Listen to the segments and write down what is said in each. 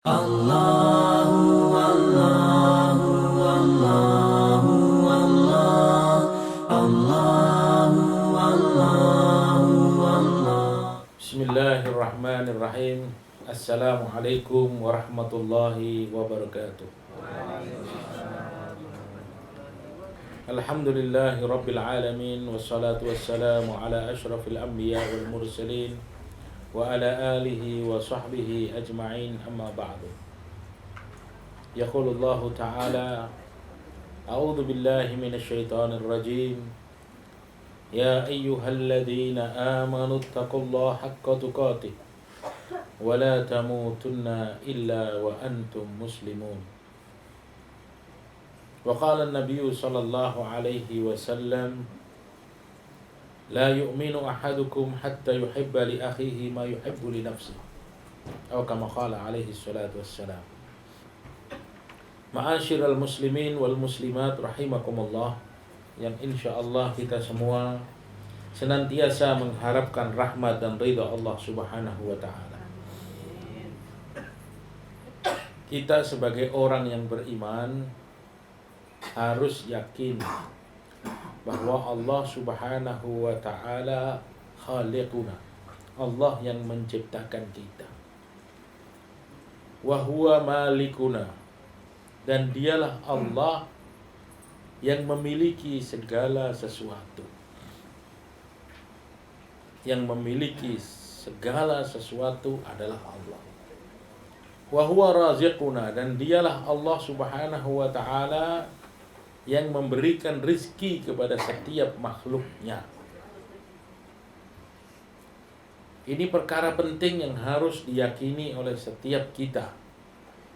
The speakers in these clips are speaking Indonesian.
Allahu Allahu Allahu Allah Allahu Allahu Allah. Bismillahirrahmanirrahim. Assalamualaikum warahmatullahi wabarakatuh. Alhamdulillahi rabbil alamin. Wassalatu wassalamu ala ashrafil anbiya wal mursalin wa ala alihi wa sahbihi ajma'in, amma ba'du. Yaqulullahu ta'ala, a'udzu billahi minasyaitonir rajim. Ya ayyuhalladzina amanu taqullaha haqqa tuqatih wa la tamutunna illa wa antum muslimun. Wa qala an-nabiyyu sallallahu alaihi wasallam, la yu'minu ahadukum hatta yuhibba li akhihi ma yuhibbu li nafsihi, atau kama qala alaihi salatu wassalam. Ma'asyiral muslimin wal muslimat rahimakumullah, yang insyaallah kita semua senantiasa mengharapkan rahmat dan ridha Allah Subhanahu wa taala. Kita sebagai orang yang beriman harus yakin bahwa Allah Subhanahu wa taala khaliquna, Allah yang menciptakan kita. Wa huwa malikuna, dan dialah Allah yang memiliki segala sesuatu. Yang memiliki segala sesuatu adalah Allah. Wa huwa raziquna, dan dialah Allah Subhanahu wa taala yang memberikan rizki kepada setiap makhluknya. Ini perkara penting yang harus diyakini oleh setiap kita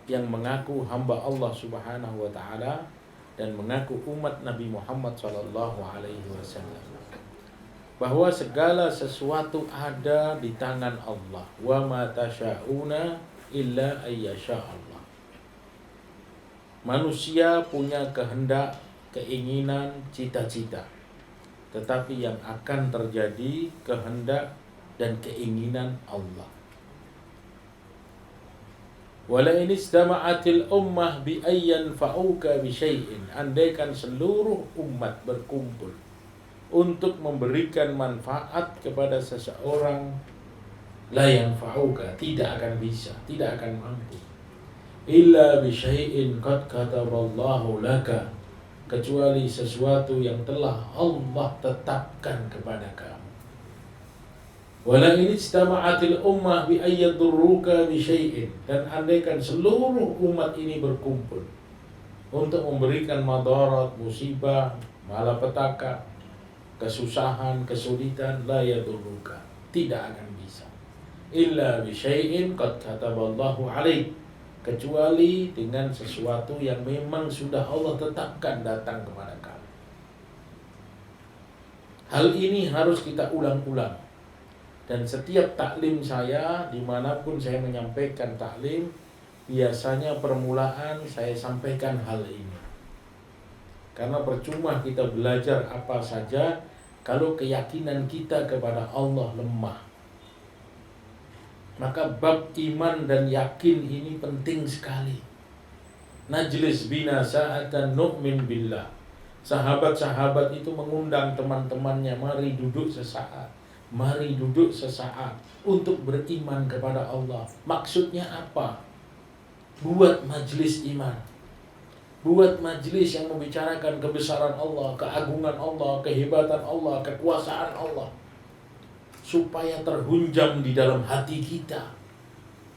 yang mengaku hamba Allah Subhanahu wa taala dan mengaku umat Nabi Muhammad sallallahu alaihi wasallam, bahwa segala sesuatu ada di tangan Allah. Wa ma tasyauna illa ayyasha Allah. Manusia punya kehendak, keinginan, cita-cita, tetapi yang akan terjadi kehendak dan keinginan Allah. Wala in istama'atil ummah bi ayyan fa'uka bi syai'in, andaikan seluruh umat berkumpul untuk memberikan manfaat kepada seseorang, la yanfa'uka, tidak akan bisa, tidak akan mampu. Illa bi syai'in qad kataballahu laka, kecuali sesuatu yang telah Allah tetapkan kepada kamu. Wala in istama'atil ummah bi ayyadurruka bi syai'in, dan andaikan seluruh umat ini berkumpul untuk memberikan madarat, musibah, malapetaka, kesusahan, kesulitan, la yadurruka, tidak akan bisa. Illa bi syai'in qad kataballahu alaik, kecuali dengan sesuatu yang memang sudah Allah tetapkan datang kepada kamu. Hal ini harus kita ulang-ulang. Dan setiap taklim saya, dimanapun saya menyampaikan taklim, biasanya permulaan saya sampaikan hal ini. Karena percuma kita belajar apa saja kalau keyakinan kita kepada Allah lemah. Maka bab iman dan yakin ini penting sekali. Najlis bina sa'atan nu'min billah. Sahabat-sahabat itu mengundang teman-temannya, mari duduk sesaat. Mari duduk sesaat untuk beriman kepada Allah. Maksudnya apa? Buat majlis iman. Buat majlis yang membicarakan kebesaran Allah, keagungan Allah, kehebatan Allah, kekuasaan Allah, supaya terhunjam di dalam hati kita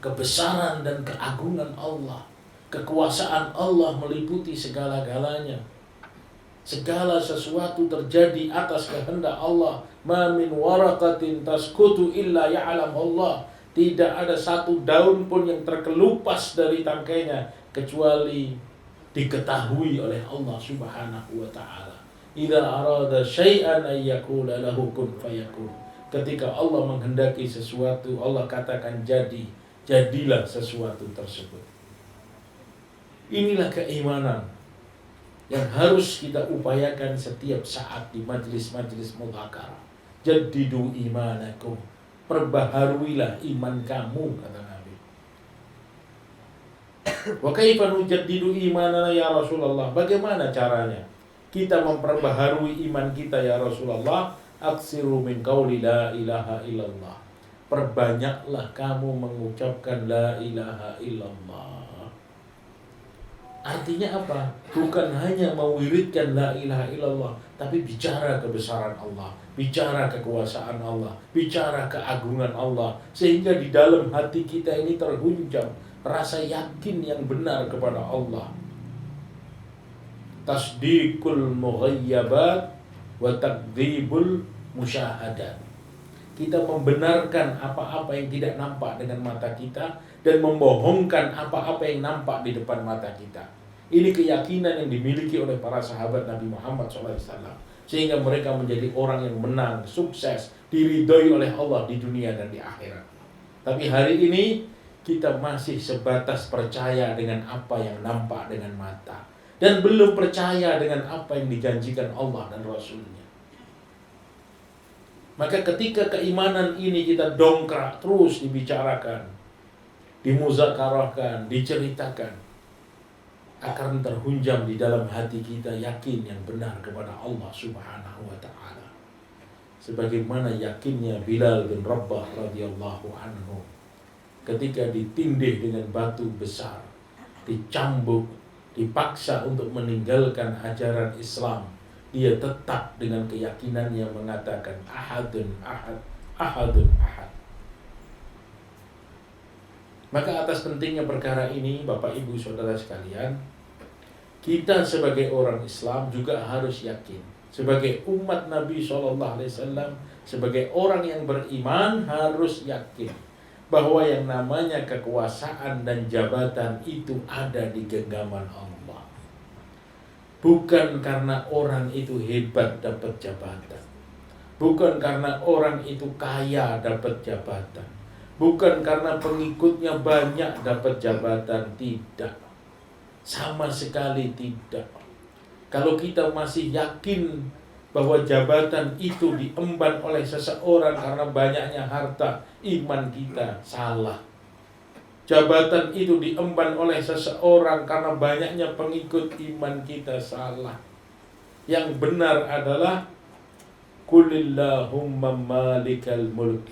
kebesaran dan keagungan Allah. Kekuasaan Allah meliputi segala-galanya. Segala sesuatu terjadi atas kehendak Allah. Ma min waraqatin tasqutu illa ya'lam Allah. Tidak ada satu daun pun yang terkelupas dari tangkainya kecuali diketahui oleh Allah Subhanahu wa taala. Idza arada syai'an ay yaqula lahu kun fayakun. Ketika Allah menghendaki sesuatu, Allah katakan jadi, jadilah sesuatu tersebut. Inilah keimanan yang harus kita upayakan setiap saat di majlis-majlis mudzakarah. Jaddidu imanakum, perbaharuilah iman kamu, kata Nabi. Wa kaifa nujaddidu imanana ya Rasulullah? Bagaimana caranya kita memperbaharui iman kita ya Rasulullah? Aksiru min qauli la ilaha illallah. Perbanyaklah kamu mengucapkan la ilaha illallah. Artinya apa? Bukan hanya mewiridkan la ilaha illallah, tapi bicara kebesaran Allah, bicara kekuasaan Allah, bicara keagungan Allah, sehingga di dalam hati kita ini terhunjam rasa yakin yang benar kepada Allah. Tasdiqul mughayyabat wa takdzibul musyahadat. Kita membenarkan apa-apa yang tidak nampak dengan mata kita dan membohongkan apa-apa yang nampak di depan mata kita. Ini keyakinan yang dimiliki oleh para sahabat Nabi Muhammad SAW, sehingga mereka menjadi orang yang menang, sukses, diridhoi oleh Allah di dunia dan di akhirat. Tapi hari ini kita masih sebatas percaya dengan apa yang nampak dengan mata dan belum percaya dengan apa yang dijanjikan Allah dan Rasulnya. Maka ketika keimanan ini kita dongkrak terus dibicarakan, dimuzakarahkan, diceritakan, akan terhunjam di dalam hati kita yakin yang benar kepada Allah Subhanahu wa ta'ala. Sebagaimana yakinnya Bilal bin Rabah radhiyallahu anhu ketika ditindih dengan batu besar, dicambuk, dipaksa untuk meninggalkan ajaran Islam, dia tetap dengan keyakinannya mengatakan ahadun ahad, ahadun ahad. Maka atas pentingnya perkara ini, Bapak Ibu Saudara sekalian, kita sebagai orang Islam juga harus yakin, sebagai umat Nabi SAW, sebagai orang yang beriman harus yakin bahwa yang namanya kekuasaan dan jabatan itu ada di genggaman Allah. Bukan karena orang itu hebat dapat jabatan, bukan karena orang itu kaya dapat jabatan, bukan karena pengikutnya banyak dapat jabatan, tidak. Sama sekali tidak. Kalau kita masih yakin bahwa jabatan itu diemban oleh seseorang karena banyaknya harta, iman kita salah. Jabatan itu diemban oleh seseorang karena banyaknya pengikut, iman kita salah. Yang benar adalah Qulillahumma malikal mulk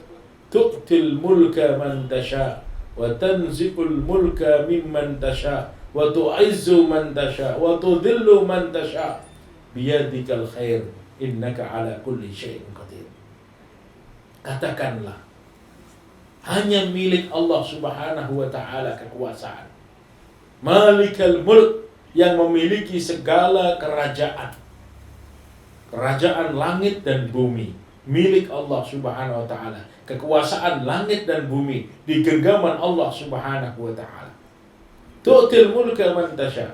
tu'til mulka man tasha wa tanzi'ul mulka mimman tasha wa tu'izzu man tasha wa tudhillu man tasha biyadikal khair innaka ala kulli syai'in qadir. Katakanlah, hanya milik Allah Subhanahu wa ta'ala kekuasaan. Malikal mulk, yang memiliki segala kerajaan. Kerajaan langit dan bumi milik Allah Subhanahu wa ta'ala. Kekuasaan langit dan bumi di genggaman Allah Subhanahu wa ta'ala. Tu'til mulka man tasha.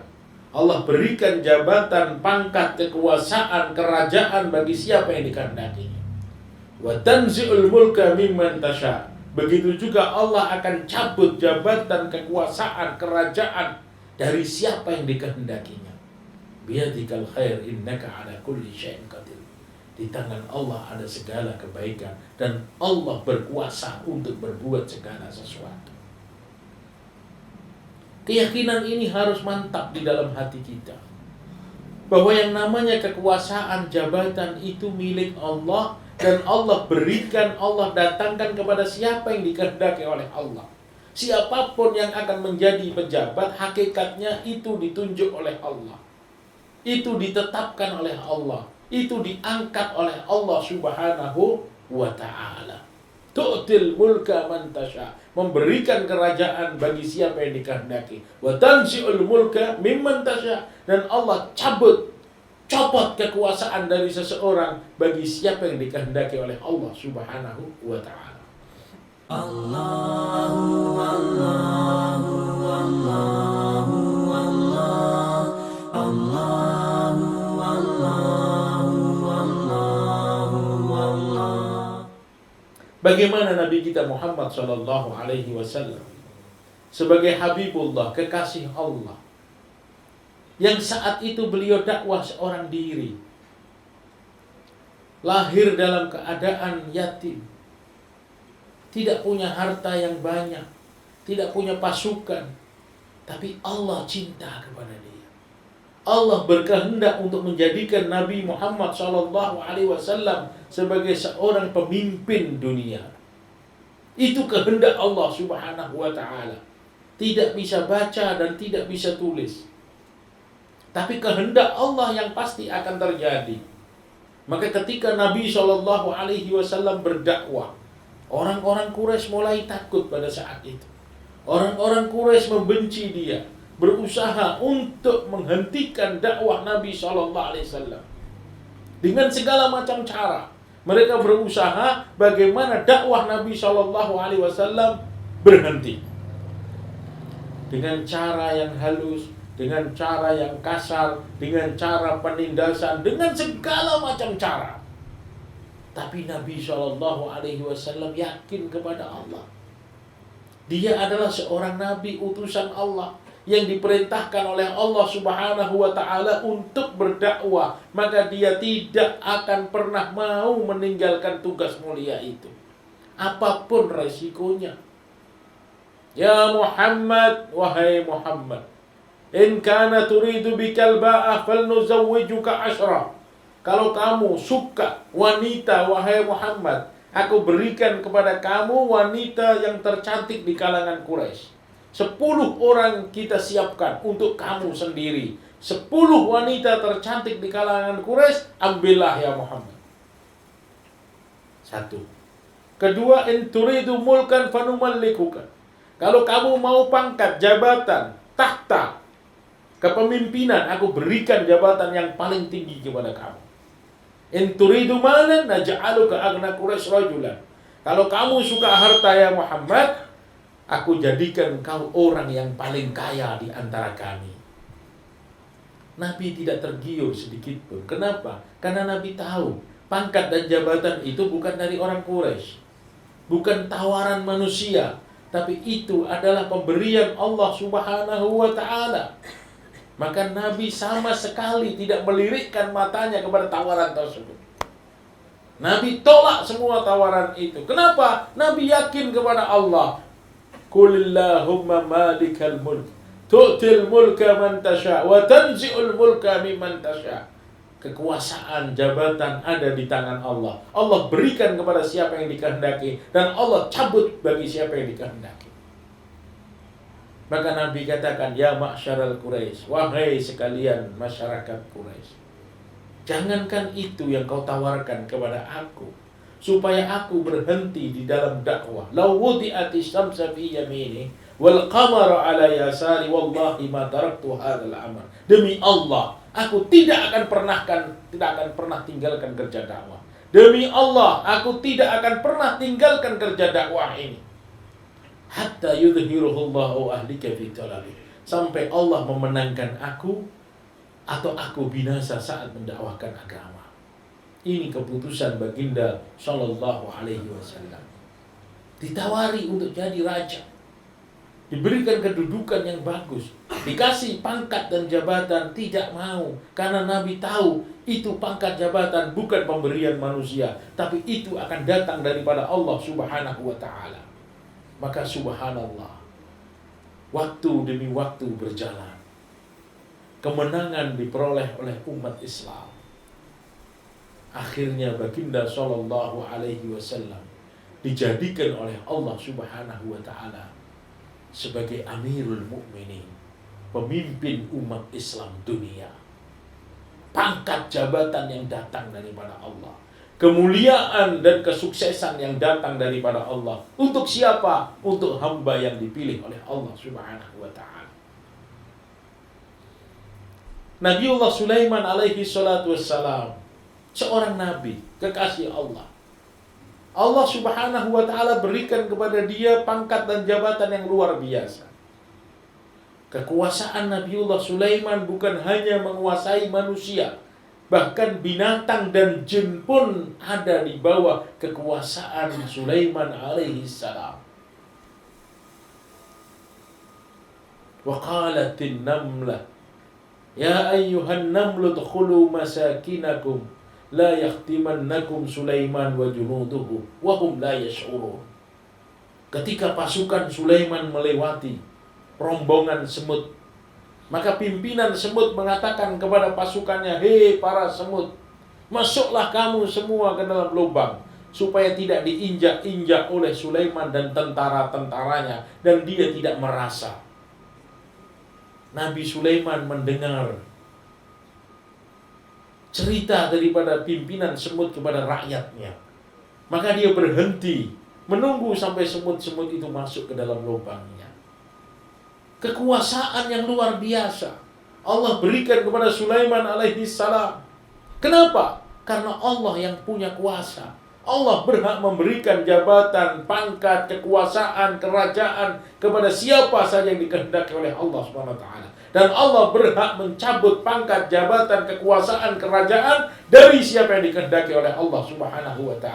Allah berikan jabatan, pangkat, kekuasaan, kerajaan bagi siapa yang dikehendakinya. Wa tanzi'ul mulka mimman tasha. Begitu juga Allah akan cabut jabatan, kekuasaan, kerajaan dari siapa yang dikehendakinya. Biyadikal khair innaka ala kulli syai'in qadir. Di tangan Allah ada segala kebaikan dan Allah berkuasa untuk berbuat segala sesuatu. Keyakinan ini harus mantap di dalam hati kita, bahwa yang namanya kekuasaan, jabatan itu milik Allah, dan Allah berikan, Allah datangkan kepada siapa yang dikehendaki oleh Allah. Siapapun yang akan menjadi pejabat, hakikatnya itu ditunjuk oleh Allah, itu ditetapkan oleh Allah, itu diangkat oleh Allah Subhanahu wa ta'ala. Tu'til mulka man tasha, memberikan kerajaan bagi siapa yang dikehendaki. Wa tanzi'ul mulka mimman tasha, dan Allah copot kekuasaan dari seseorang bagi siapa yang dikehendaki oleh Allah Subhanahu wa ta'ala. Allahu Allahu Allahu Allah, Allahu Allahu Allahu Allah. Bagaimana Nabi kita Muhammad sallallahu alaihi wasallam sebagai Habibullah, kekasih Allah, yang saat itu beliau dakwah seorang diri, lahir dalam keadaan yatim, tidak punya harta yang banyak, tidak punya pasukan, Tapi Allah cinta kepada dia. Allah berkehendak untuk menjadikan Nabi Muhammad SAW sebagai seorang pemimpin dunia. Itu kehendak Allah Subhanahu wa ta'ala. Tidak bisa baca dan tidak bisa tulis. Tapi kehendak Allah yang pasti akan terjadi. Maka ketika Nabi SAW berdakwah, orang-orang Quraisy mulai takut pada saat itu. Orang-orang Quraisy membenci dia, berusaha untuk menghentikan dakwah Nabi SAW dengan segala macam cara. Mereka berusaha bagaimana dakwah Nabi SAW berhenti. Dengan cara yang halus, dengan cara yang kasar, dengan cara penindasan, dengan segala macam cara. Tapi Nabi SAW yakin kepada Allah. Dia adalah seorang Nabi utusan Allah yang diperintahkan oleh Allah Subhanahu wa ta'ala untuk berdakwah. Maka dia tidak akan pernah mau meninggalkan tugas mulia itu, apapun resikonya. Ya Muhammad, wahai Muhammad, in kana turidu bikal ba'ah falnuzawwijuka ashra. Kalau kamu suka wanita, wahai Muhammad, aku berikan kepada kamu wanita yang tercantik di kalangan Quraisy. 10 orang kita siapkan untuk kamu sendiri. 10 wanita tercantik di kalangan Quraisy, ambillah ya Muhammad. 1. Kedua, in turidu mulkan fanumallikuka. Kalau kamu mau pangkat, jabatan, tahta, kepemimpinan, aku berikan jabatan yang paling tinggi kepada kamu. In turidu malan naj'aluka aghna Quraisy rajulan. Kalau kamu suka harta ya Muhammad, aku jadikan kau orang yang paling kaya di antara kami. Nabi tidak tergiur sedikit pun. Kenapa? Karena Nabi tahu pangkat dan jabatan itu bukan dari orang Quraisy, bukan tawaran manusia, tapi itu adalah pemberian Allah Subhanahu wa ta'ala. Maka Nabi sama sekali tidak melirikkan matanya kepada tawaran tersebut. Nabi tolak semua tawaran itu. Kenapa? Nabi yakin kepada Allah. Qulillahumma malikal mulk, tu'til mulka man tasha, wa tanzi'ul mulka mimman tasha. Kekuasaan, jabatan ada di tangan Allah. Allah berikan kepada siapa yang dikehendaki, dan Allah cabut bagi siapa yang dikehendaki. Maka Nabi katakan, ya ma'syaral Quraisy, wahai sekalian masyarakat Quraisy, jangankan itu yang kau tawarkan kepada aku, supaya aku berhenti di dalam dakwah. Law wudi'ati syamsa fi yamini wal qamara ala yasari wallahi ma taraktu hadzal amal. Demi Allah, aku tidak akan pernah tinggalkan kerja dakwah. Demi Allah, aku tidak akan pernah tinggalkan kerja dakwah ini. Hatta yudhhiruhullahu ahlika fi talabi. Sampai Allah memenangkan aku atau aku binasa saat mendakwahkan agama. Ini keputusan baginda sallallahu alaihi wasallam. Ditawari untuk jadi raja, diberikan kedudukan yang bagus, dikasih pangkat dan jabatan, tidak mau. Karena Nabi tahu itu pangkat jabatan bukan pemberian manusia, tapi itu akan datang daripada Allah Subhanahu wa ta'ala. Maka subhanallah, waktu demi waktu berjalan, kemenangan diperoleh oleh umat Islam. Akhirnya baginda sallallahu alaihi wasallam dijadikan oleh Allah Subhanahu wa ta'ala sebagai Amirul Mukminin, pemimpin umat Islam dunia. Pangkat jabatan yang datang daripada Allah, kemuliaan dan kesuksesan yang datang daripada Allah. Untuk siapa? Untuk hamba yang dipilih oleh Allah Subhanahu wa ta'ala. Nabiullah Sulaiman alaihi salatu wassalam, seorang nabi, kekasih Allah. Allah Subhanahu wa ta'ala berikan kepada dia pangkat dan jabatan yang luar biasa. Kekuasaan Nabiullah Sulaiman bukan hanya menguasai manusia, bahkan binatang dan jin pun ada di bawah kekuasaan Sulaiman alaihi salam. Wa qalatin namlah, ya ayyuhan namlu dkhulu masakinakum la yahtimannakum Sulaiman wa junuduhu wa hum la yash'urun. Ketika pasukan Sulaiman melewati rombongan semut. Maka pimpinan semut mengatakan kepada pasukannya, "Hei para semut, masuklah kamu semua ke dalam lubang, supaya tidak diinjak-injak oleh Sulaiman dan tentara-tentaranya, dan dia tidak merasa." Nabi Sulaiman mendengar cerita daripada pimpinan semut kepada rakyatnya. Maka dia berhenti, menunggu sampai semut-semut itu masuk ke dalam lubangnya. Kekuasaan yang luar biasa Allah berikan kepada Sulaiman alaihi salam. Kenapa? Karena Allah yang punya kuasa. Allah berhak memberikan jabatan, pangkat, kekuasaan, kerajaan kepada siapa saja yang dikehendaki oleh Allah SWT. Dan Allah berhak mencabut pangkat, jabatan, kekuasaan, kerajaan dari siapa yang dikehendaki oleh Allah SWT.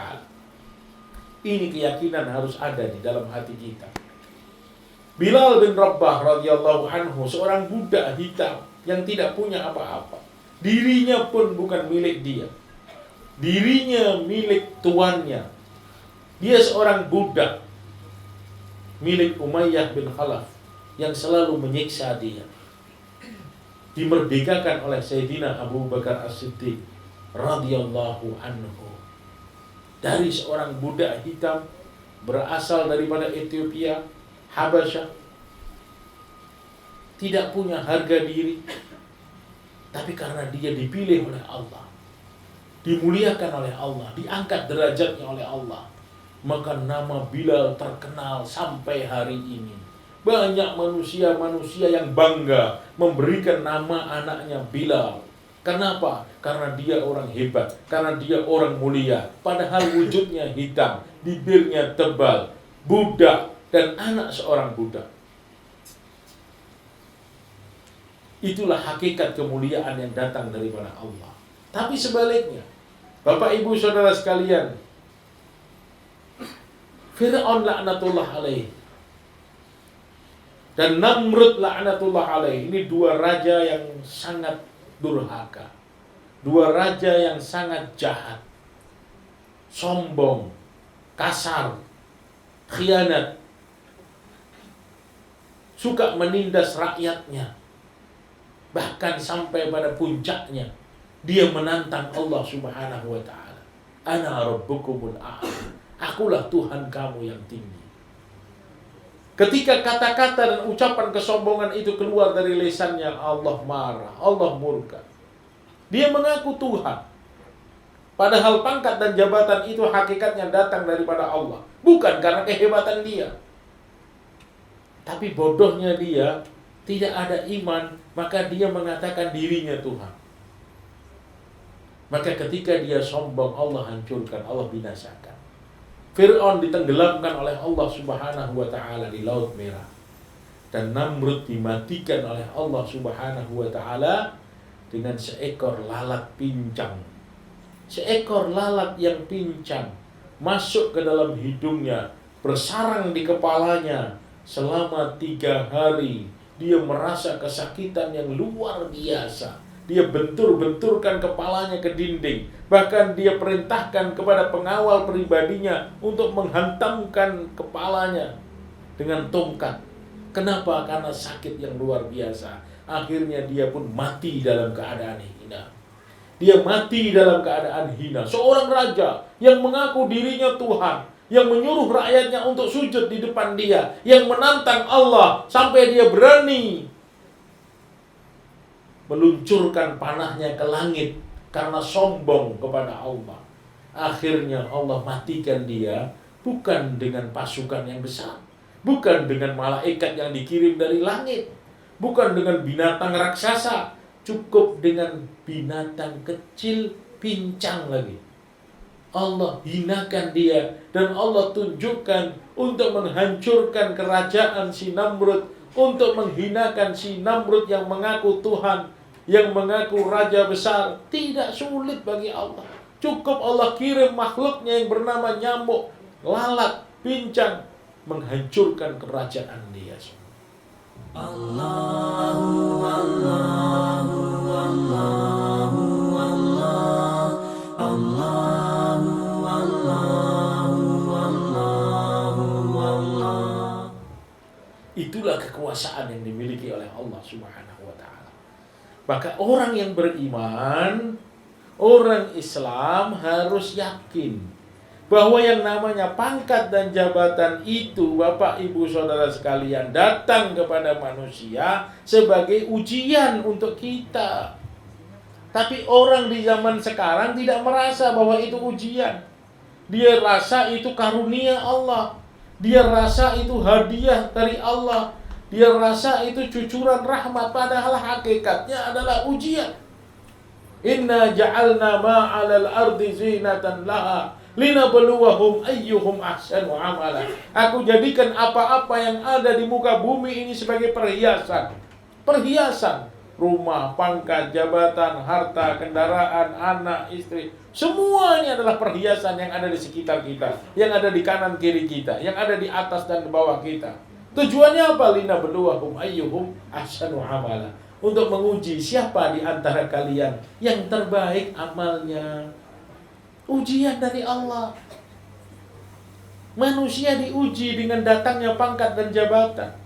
Ini keyakinan harus ada di dalam hati kita. Bilal bin Rabah radhiyallahu anhu, seorang budak hitam yang tidak punya apa-apa. Dirinya pun bukan milik dia. Dirinya milik tuannya. Dia seorang budak milik Umayyah bin Khalaf yang selalu menyiksa dia. Dimerdekakan oleh Sayyidina Abu Bakar As-Siddiq radhiyallahu anhu. Dari seorang budak hitam berasal daripada Ethiopia, Habasyah, tidak punya harga diri, tapi karena dia dipilih oleh Allah, dimuliakan oleh Allah, diangkat derajatnya oleh Allah, maka nama Bilal terkenal sampai hari ini. Banyak manusia-manusia yang bangga memberikan nama anaknya Bilal. Kenapa? Karena dia orang hebat, karena dia orang mulia, padahal wujudnya hitam, bibirnya tebal, budak, dan anak seorang budak. Itulah hakikat kemuliaan yang datang daripada Allah. Tapi sebaliknya, Bapak Ibu Saudara sekalian, Fir'aun laknatullah alaih dan Namrud laknatullah alaih, ini dua raja yang sangat durhaka, dua raja yang sangat jahat, sombong, kasar, khianat, suka menindas rakyatnya. Bahkan sampai pada puncaknya dia menantang Allah Subhanahu wa ta'ala. Ana rabbukumul a'la. Akulah Tuhan kamu yang tinggi. Ketika kata-kata dan ucapan kesombongan itu keluar dari lisannya, Allah marah, Allah murka. Dia mengaku Tuhan. Padahal pangkat dan jabatan itu hakikatnya datang daripada Allah, bukan karena kehebatan dia. Tapi bodohnya dia, tidak ada iman, maka dia mengatakan dirinya Tuhan. Maka ketika dia sombong, Allah hancurkan, Allah binasakan. Fir'aun ditenggelamkan oleh Allah Subhanahu wa ta'ala di Laut Merah. Dan Namrud dimatikan oleh Allah Subhanahu wa ta'ala dengan seekor lalat pincang. Seekor lalat yang pincang masuk ke dalam hidungnya, bersarang di kepalanya. Selama 3 hari dia merasa kesakitan yang luar biasa. Dia bentur-benturkan kepalanya ke dinding. Bahkan dia perintahkan kepada pengawal pribadinya untuk menghantamkan kepalanya dengan tongkat. Kenapa? Karena sakit yang luar biasa. Akhirnya dia pun mati dalam keadaan hina. Dia mati dalam keadaan hina. Seorang raja yang mengaku dirinya Tuhan, yang menyuruh rakyatnya untuk sujud di depan dia, yang menantang Allah sampai dia berani meluncurkan panahnya ke langit karena sombong kepada Allah. Akhirnya Allah matikan dia, bukan dengan pasukan yang besar, bukan dengan malaikat yang dikirim dari langit, bukan dengan binatang raksasa, cukup dengan binatang kecil pincang lagi. Allah hinakan dia dan Allah tunjukkan untuk menghancurkan kerajaan si Namrud, untuk menghinakan si Namrud yang mengaku Tuhan, yang mengaku raja besar. Tidak sulit bagi Allah. Cukup Allah kirim makhluknya yang bernama nyamuk, lalat, pincang, menghancurkan kerajaan dia. Allahu Allahu Allahu Allah, Allahu Allahu Allahu Allah. Itulah kekuasaan kekuasaan yang dimiliki oleh Allah Subhanahu wa taala. Maka orang yang beriman, orang Islam harus yakin bahwa yang namanya pangkat dan jabatan itu, Bapak Ibu Saudara sekalian, datang kepada manusia sebagai ujian untuk kita. Tapi orang di zaman sekarang tidak merasa bahwa itu ujian. Dia rasa itu karunia Allah. Dia rasa itu hadiah dari Allah. Dia rasa itu cucuran rahmat, padahal hakikatnya adalah ujian. Inna ja'alna ma'alal ardi zinatan laha linabluwahum ayyuhum ahsanu amala. Aku jadikan apa-apa yang ada di muka bumi ini sebagai perhiasan. Perhiasan. Rumah, pangkat, jabatan, harta, kendaraan, anak, istri. Semua ini adalah perhiasan yang ada di sekitar kita. Yang ada di kanan kiri kita. Yang ada di atas dan di bawah kita. Tujuannya apa? Linabluwahum ayyuhum ahsanu amala. Untuk menguji siapa di antara kalian yang terbaik amalnya. Ujian dari Allah. Manusia diuji dengan datangnya pangkat dan jabatan.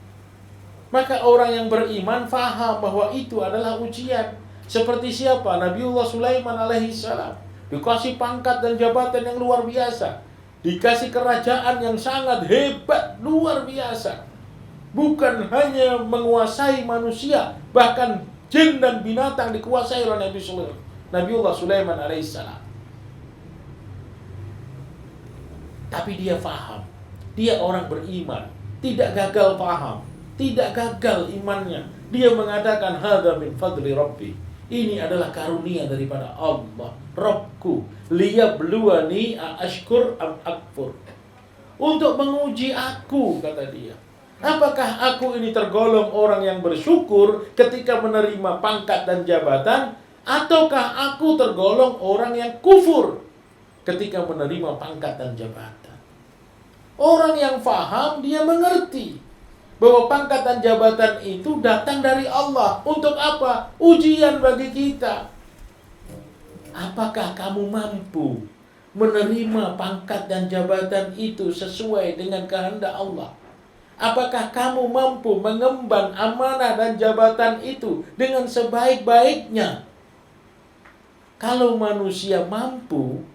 Maka orang yang beriman faham bahwa itu adalah ujian. Seperti siapa? Nabiullah Sulaiman alaihissalam. Dikasih pangkat dan jabatan yang luar biasa. Dikasih kerajaan yang sangat hebat, luar biasa. Bukan hanya menguasai manusia, bahkan jin dan binatang dikuasai oleh Nabiullah Sulaiman alaihissalam. Tapi dia faham. Dia orang beriman. Tidak gagal faham. Tidak gagal imannya. Dia mengatakan hadza min fadli rabbi. Ini adalah karunia daripada Allah, Rabbku. Liyabluwani aashkur am akfur. Untuk menguji aku, kata dia. Apakah aku ini tergolong orang yang bersyukur ketika menerima pangkat dan jabatan, ataukah aku tergolong orang yang kufur ketika menerima pangkat dan jabatan? Orang yang faham, dia mengerti bahwa pangkat dan jabatan itu datang dari Allah. Untuk apa? Ujian bagi kita. Apakah kamu mampu menerima pangkat dan jabatan itu sesuai dengan kehendak Allah? Apakah kamu mampu mengemban amanah dan jabatan itu dengan sebaik-baiknya? Kalau manusia mampu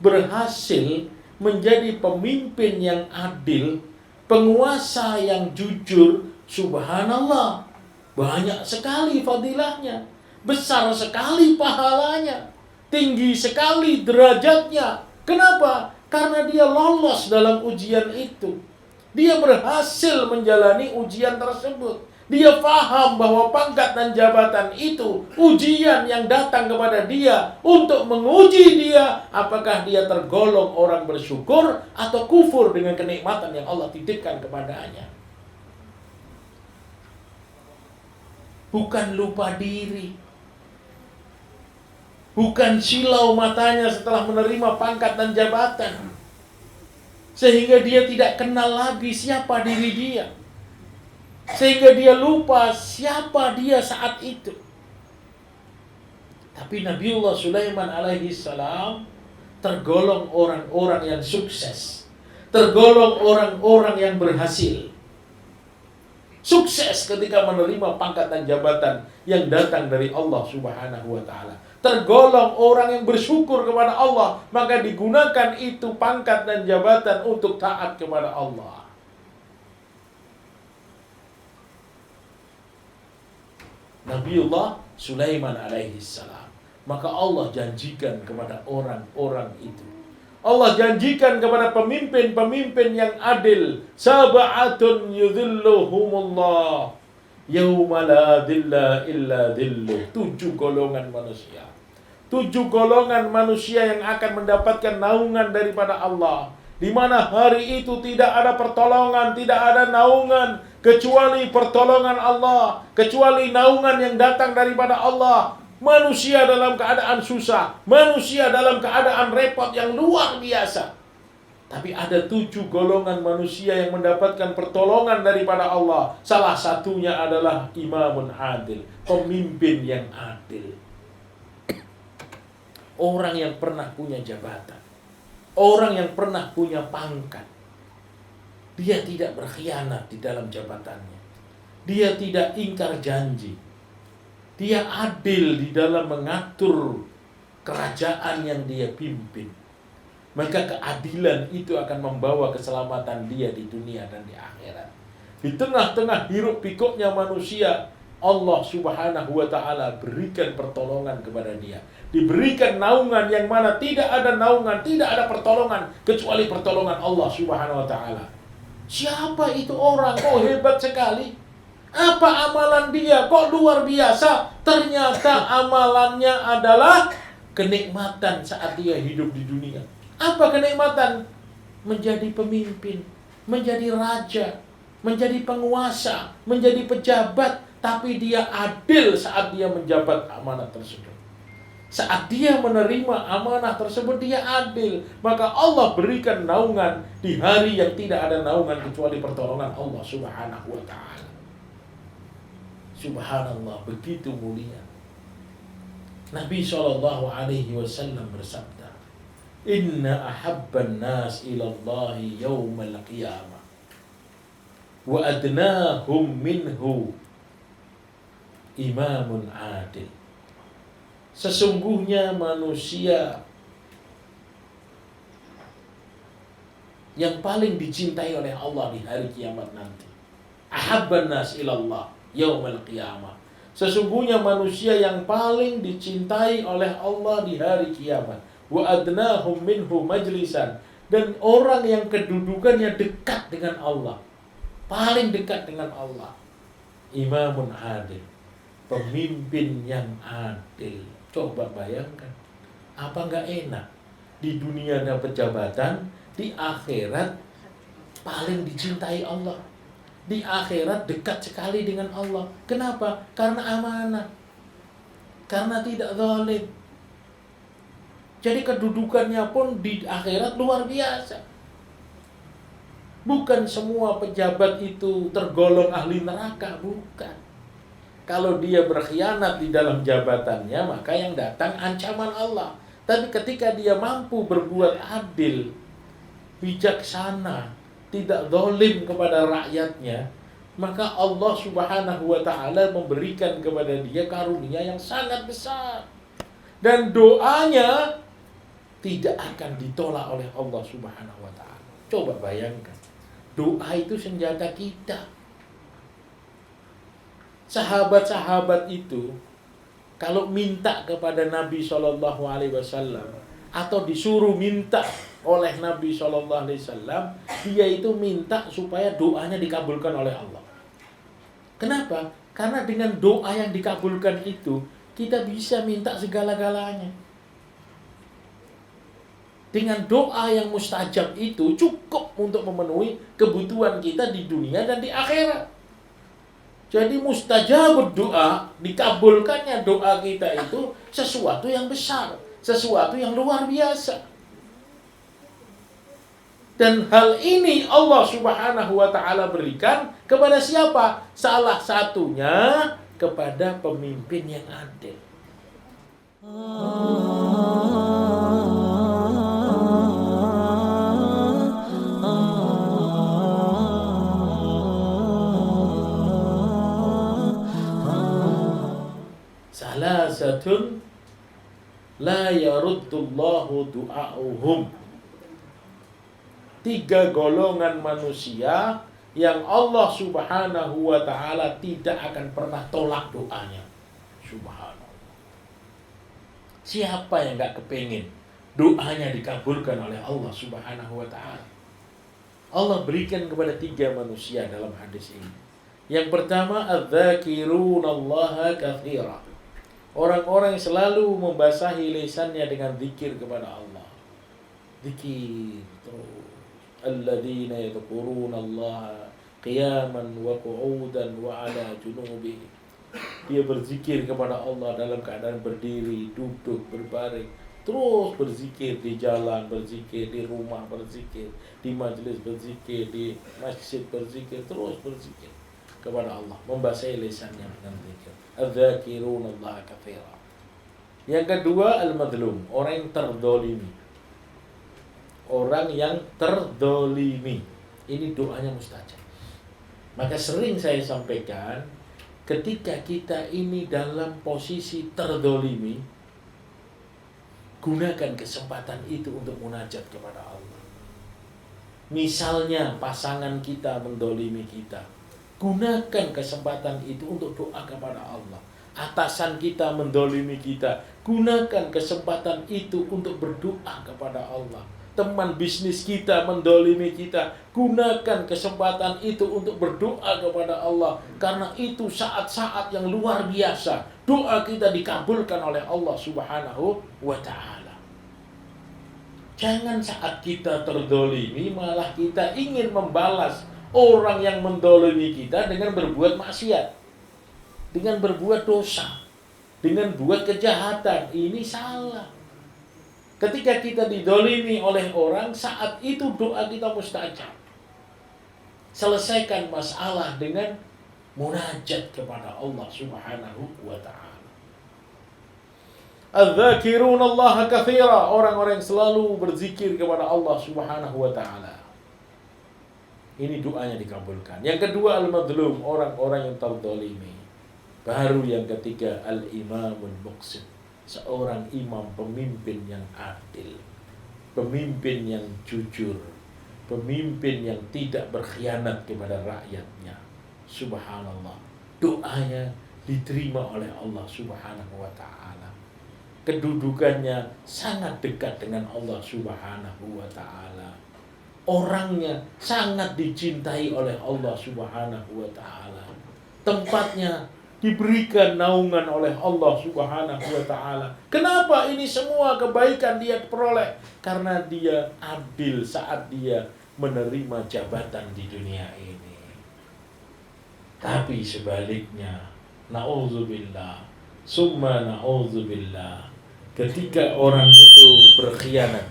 berhasil menjadi pemimpin yang adil, penguasa yang jujur, subhanallah, banyak sekali fadilahnya, besar sekali pahalanya, tinggi sekali derajatnya. Kenapa? Karena dia lolos dalam ujian itu. Dia berhasil menjalani ujian tersebut. Dia paham bahwa pangkat dan jabatan itu ujian yang datang kepada dia untuk menguji dia apakah dia tergolong orang bersyukur atau kufur dengan kenikmatan yang Allah titipkan kepadanya. Bukan lupa diri. Bukan silau matanya setelah menerima pangkat dan jabatan, sehingga dia tidak kenal lagi siapa diri dia. Sehingga dia lupa siapa dia saat itu. Tapi Nabiullah Sulaiman alaihissalam tergolong orang-orang yang sukses. Tergolong orang-orang yang berhasil. Sukses ketika menerima pangkat dan jabatan yang datang dari Allah Subhanahu wa ta'ala. Tergolong orang yang bersyukur kepada Allah, maka digunakan itu pangkat dan jabatan untuk taat kepada Allah. Nabiullah Sulaiman alaihissalam. Maka Allah janjikan kepada orang-orang itu. Allah janjikan kepada pemimpin-pemimpin yang adil. Sab'atun yudhilluhumullah yauma la dhilla illa dhilluh. 7 golongan manusia. 7 golongan manusia yang akan mendapatkan naungan daripada Allah. Di mana hari itu tidak ada pertolongan, tidak ada naungan kecuali pertolongan Allah, kecuali naungan yang datang daripada Allah. Manusia dalam keadaan susah, manusia dalam keadaan repot yang luar biasa. Tapi ada 7 golongan manusia yang mendapatkan pertolongan daripada Allah. Salah satunya adalah imamun adil, pemimpin yang adil. Orang yang pernah punya jabatan, orang yang pernah punya pangkat. Dia tidak berkhianat di dalam jabatannya. Dia tidak ingkar janji. Dia adil di dalam mengatur kerajaan yang dia pimpin. Maka keadilan itu akan membawa keselamatan dia di dunia dan di akhirat. Di tengah-tengah hiruk pikuknya manusia, Allah Subhanahu wa ta'ala berikan pertolongan kepada dia. Diberikan naungan yang mana tidak ada naungan, tidak ada pertolongan kecuali pertolongan Allah Subhanahu wa ta'ala. Siapa itu orang? Kok hebat sekali? Apa amalan dia? Kok luar biasa? Ternyata amalannya adalah kenikmatan saat dia hidup di dunia. Apa kenikmatan? Menjadi pemimpin, menjadi raja, menjadi penguasa, menjadi pejabat, tapi dia adil saat dia menjabat amanah tersebut. Saat dia menerima amanah tersebut, dia adil. Maka Allah berikan naungan di hari yang tidak ada naungan kecuali pertolongan Allah Subhanahu wa ta'ala. Subhanallah, begitu mulia. Nabi SAW bersabda, Inna ahabban nas ilallahi yawmal qiyamah wa adnahum minhu imamun adil. Sesungguhnya manusia yang paling dicintai oleh Allah di hari kiamat nanti, ahabban nas ilallah yaumal qiyamah. Sesungguhnya manusia yang paling dicintai oleh Allah di hari kiamat. Wa adnahum minhu majlisan. Dan orang yang kedudukannya dekat dengan Allah, paling dekat dengan Allah, imamun adil, pemimpin yang adil. Coba bayangkan, apa enggak enak di dunia dapat jabatan, di akhirat paling dicintai Allah. Di akhirat dekat sekali dengan Allah. Kenapa? Karena amanah. Karena tidak zalim. Jadi kedudukannya pun di akhirat luar biasa. Bukan semua pejabat itu tergolong ahli neraka, bukan. Kalau dia berkhianat di dalam jabatannya, maka yang datang ancaman Allah. Tapi ketika dia mampu berbuat adil, bijaksana, tidak zalim kepada rakyatnya, maka Allah Subhanahu wa ta'ala memberikan kepada dia karunia yang sangat besar. Dan doanya tidak akan ditolak oleh Allah Subhanahu wa ta'ala. Coba bayangkan, doa itu senjata kita. Sahabat-sahabat itu kalau minta kepada Nabi SAW atau disuruh minta oleh Nabi SAW, dia itu minta supaya doanya dikabulkan oleh Allah. Kenapa? Karena dengan doa yang dikabulkan itu, kita bisa minta segala-galanya. Dengan doa yang mustajab itu cukup untuk memenuhi kebutuhan kita di dunia dan di akhirat. Jadi mustajab doa, dikabulkannya doa kita itu sesuatu yang besar, sesuatu yang luar biasa. Dan hal ini Allah Subhanahu wa ta'ala berikan kepada siapa? Salah satunya kepada pemimpin yang adil. Salasatun la yaruddullahu du'a'uhum. 3 golongan manusia yang Allah Subhanahu wa ta'ala tidak akan pernah tolak doanya. Subhanallah. Siapa yang gak kepingin doanya dikabulkan oleh Allah Subhanahu wa ta'ala? Allah berikan kepada 3 manusia dalam hadis ini. Yang pertama, adz-dzakirunallaha katsira. Orang-orang yang selalu membasahi lisannya dengan zikir kepada Allah. Zikir terus. Alladzina yadhkurunallaha qiyaman wa qu'udan wa 'ala junubihim. Dia berzikir kepada Allah dalam keadaan berdiri, duduk, berbaring. Terus berzikir di jalan, berzikir di rumah, berzikir di majelis, berzikir di masjid, berzikir, terus berzikir kepada Allah, membasahi lisannya dengan zikir. Adz-dzakirunallaha katsira. Yang kedua, al-madlum, orang yang terdolimi. Orang yang terdolimi. Ini doanya mustajab. Maka sering saya sampaikan, ketika kita ini dalam posisi terdolimi, gunakan kesempatan itu untuk munajat kepada Allah. Misalnya pasangan kita mendolimi kita, gunakan kesempatan itu untuk doa kepada Allah. Atasan kita mendolimi kita, gunakan kesempatan itu untuk berdoa kepada Allah. Teman bisnis kita mendolimi kita, gunakan kesempatan itu untuk berdoa kepada Allah. Karena itu saat-saat yang luar biasa, doa kita dikabulkan oleh Allah Subhanahu wa ta'ala. Jangan saat kita terdolimi malah kita ingin membalas orang yang mendolimi kita dengan berbuat maksiat, dengan berbuat dosa, dengan buat kejahatan. Ini salah. Ketika kita didolimi oleh orang, saat itu doa kita mustajab. Selesaikan masalah dengan munajat kepada Allah Subhanahu wa ta'ala. Adz-dzakirun Allah katsira, orang-orang yang selalu berzikir kepada Allah Subhanahu wa ta'ala. Ini doanya dikabulkan. Yang kedua, al-madlum, orang-orang yang terdolimi. Baru yang ketiga, al-imamul muqsit, seorang imam, pemimpin yang adil, pemimpin yang jujur, pemimpin yang tidak berkhianat kepada rakyatnya. Subhanallah, doanya diterima oleh Allah Subhanahu wa ta'ala. Kedudukannya sangat dekat dengan Allah Subhanahu wa ta'ala. Orangnya sangat dicintai oleh Allah Subhanahu wa ta'ala. Tempatnya diberikan naungan oleh Allah Subhanahu wa ta'ala. Kenapa ini semua kebaikan dia peroleh? Karena dia adil saat dia menerima jabatan di dunia ini. Tapi sebaliknya, na'udzubillah, summa na'udzubillah, ketika orang itu berkhianat,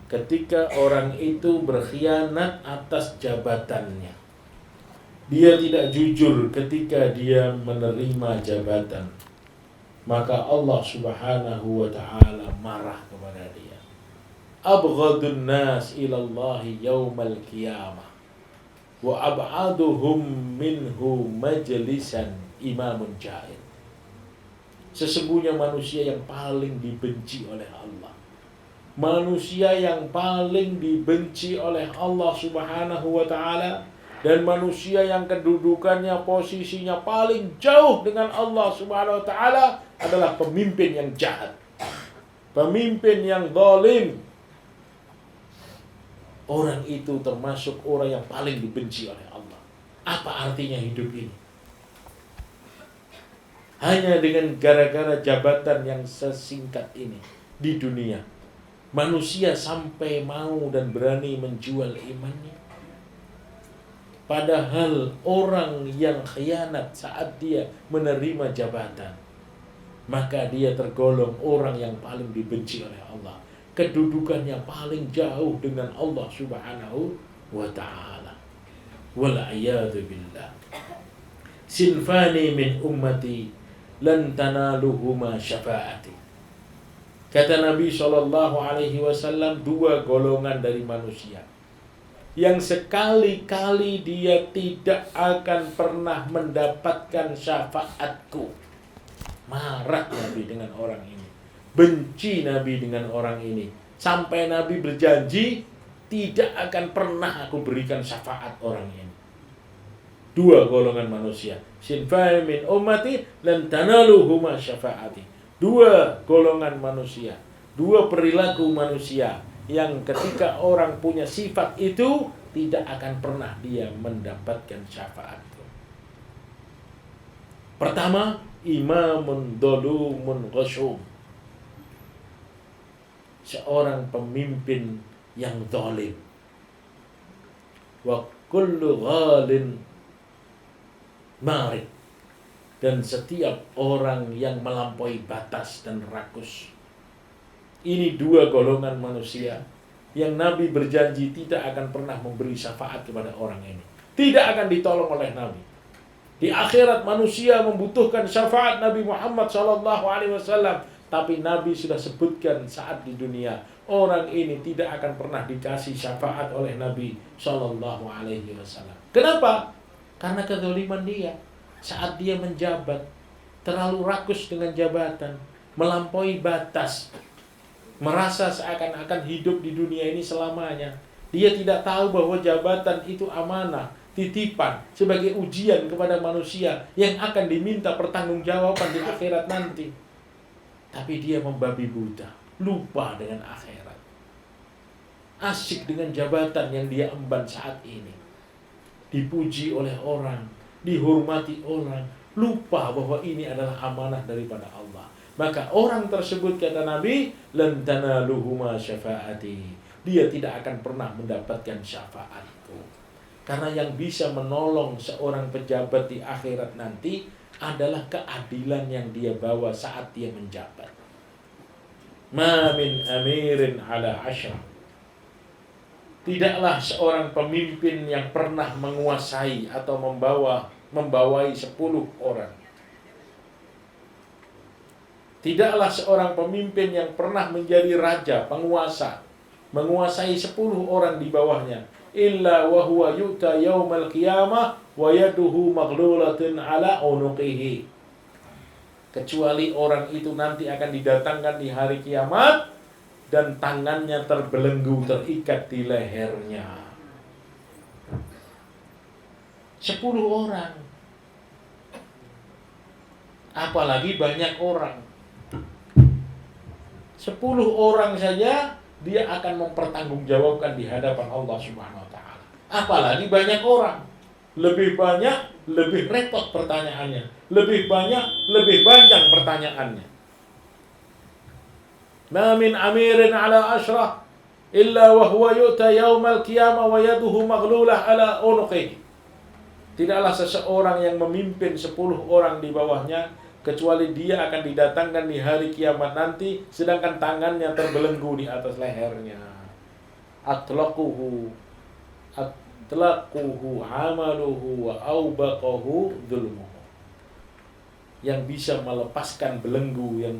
ketika orang itu berkhianat atas jabatannya, dia tidak jujur ketika dia menerima jabatan, maka Allah Subhanahu wa ta'ala marah kepada dia. Abghadun nas ilallahi yaumal qiyamah wa ab'aduhum minhu majlisan imamun jahil. Sesungguhnya manusia yang paling dibenci oleh Allah, manusia yang paling dibenci oleh Allah Subhanahu wa ta'ala, dan manusia yang kedudukannya, posisinya paling jauh dengan Allah Subhanahu wa ta'ala adalah pemimpin yang jahat, pemimpin yang zalim. Orang itu termasuk orang yang paling dibenci oleh Allah. Apa artinya hidup ini? Hanya dengan gara-gara jabatan yang sesingkat ini di dunia, manusia sampai mau dan berani menjual imannya. Padahal orang yang khianat saat dia menerima jabatan, maka dia tergolong orang yang paling dibenci oleh Allah. Kedudukannya paling jauh dengan Allah Subhanahu wa ta'ala. Wal'iyadu billah. Sinfani min ummati lan tanaluhuma syafa'ati. Kata Nabi SAW, dua golongan dari manusia yang sekali-kali dia tidak akan pernah mendapatkan syafaatku. Marah Nabi dengan orang ini, benci Nabi dengan orang ini, sampai Nabi berjanji tidak akan pernah aku berikan syafaat orang ini. Dua golongan manusia, sinfai min ummati lan tanaluhuma syafaati. Dua golongan manusia, dua perilaku manusia yang ketika orang punya sifat itu tidak akan pernah dia mendapatkan syafaatku. Pertama, imamun dolumun ghasyum, seorang pemimpin yang zalim. Wa kullu ghalin marid, dan setiap orang yang melampaui batas dan rakus. Ini dua golongan manusia yang Nabi berjanji tidak akan pernah memberi syafaat kepada orang ini. Tidak akan ditolong oleh Nabi. Di akhirat manusia membutuhkan syafaat Nabi Muhammad SAW, tapi Nabi sudah sebutkan saat di dunia, orang ini tidak akan pernah dikasih syafaat oleh Nabi SAW. Kenapa? Karena kezaliman dia saat dia menjabat, terlalu rakus dengan jabatan, melampaui batas, merasa seakan-akan hidup di dunia ini selamanya. Dia tidak tahu bahwa jabatan itu amanah, titipan sebagai ujian kepada manusia yang akan diminta pertanggungjawaban di akhirat nanti. Tapi dia membabi buta, lupa dengan akhirat. Asyik dengan jabatan yang dia emban saat ini. Dipuji oleh orang, dihormati orang, lupa bahwa ini adalah amanah daripada Allah. Maka orang tersebut, kata Nabi, lan tanaluhu ma syafaati. Dia tidak akan pernah mendapatkan syafaatku. Karena yang bisa menolong seorang pejabat di akhirat nanti adalah keadilan yang dia bawa saat dia menjabat. Ma min amirin ala asyrah. Tidaklah seorang pemimpin yang pernah menguasai atau membawai 10 orang. Tidaklah seorang pemimpin yang pernah menjadi raja, penguasa, menguasai 10 orang di bawahnya. Illa wa huwa yu'ta yaumal qiyamah wa yaduhu maghlulatun ala unuqihi. Kecuali orang itu nanti akan didatangkan di hari kiamat dan tangannya terbelenggu, terikat di lehernya. 10 orang. Apalagi banyak orang. 10 orang saja dia akan mempertanggungjawabkan di hadapan Allah Subhanahu wa taala. Apalagi banyak orang. Lebih banyak, lebih repot pertanyaannya. Lebih banyak, lebih panjang pertanyaannya. Ma min amirin ala asyrah illa wa huwa yu'ta yaumal qiyamah wa yaduhu maghlulah ala unuqihi. Tidaklah seseorang yang memimpin 10 orang di bawahnya kecuali dia akan didatangkan di hari kiamat nanti sedangkan tangannya terbelenggu di atas lehernya. Atlaquhu amaluhu wa aubaqahu dzulmuhu. Yang bisa melepaskan belenggu yang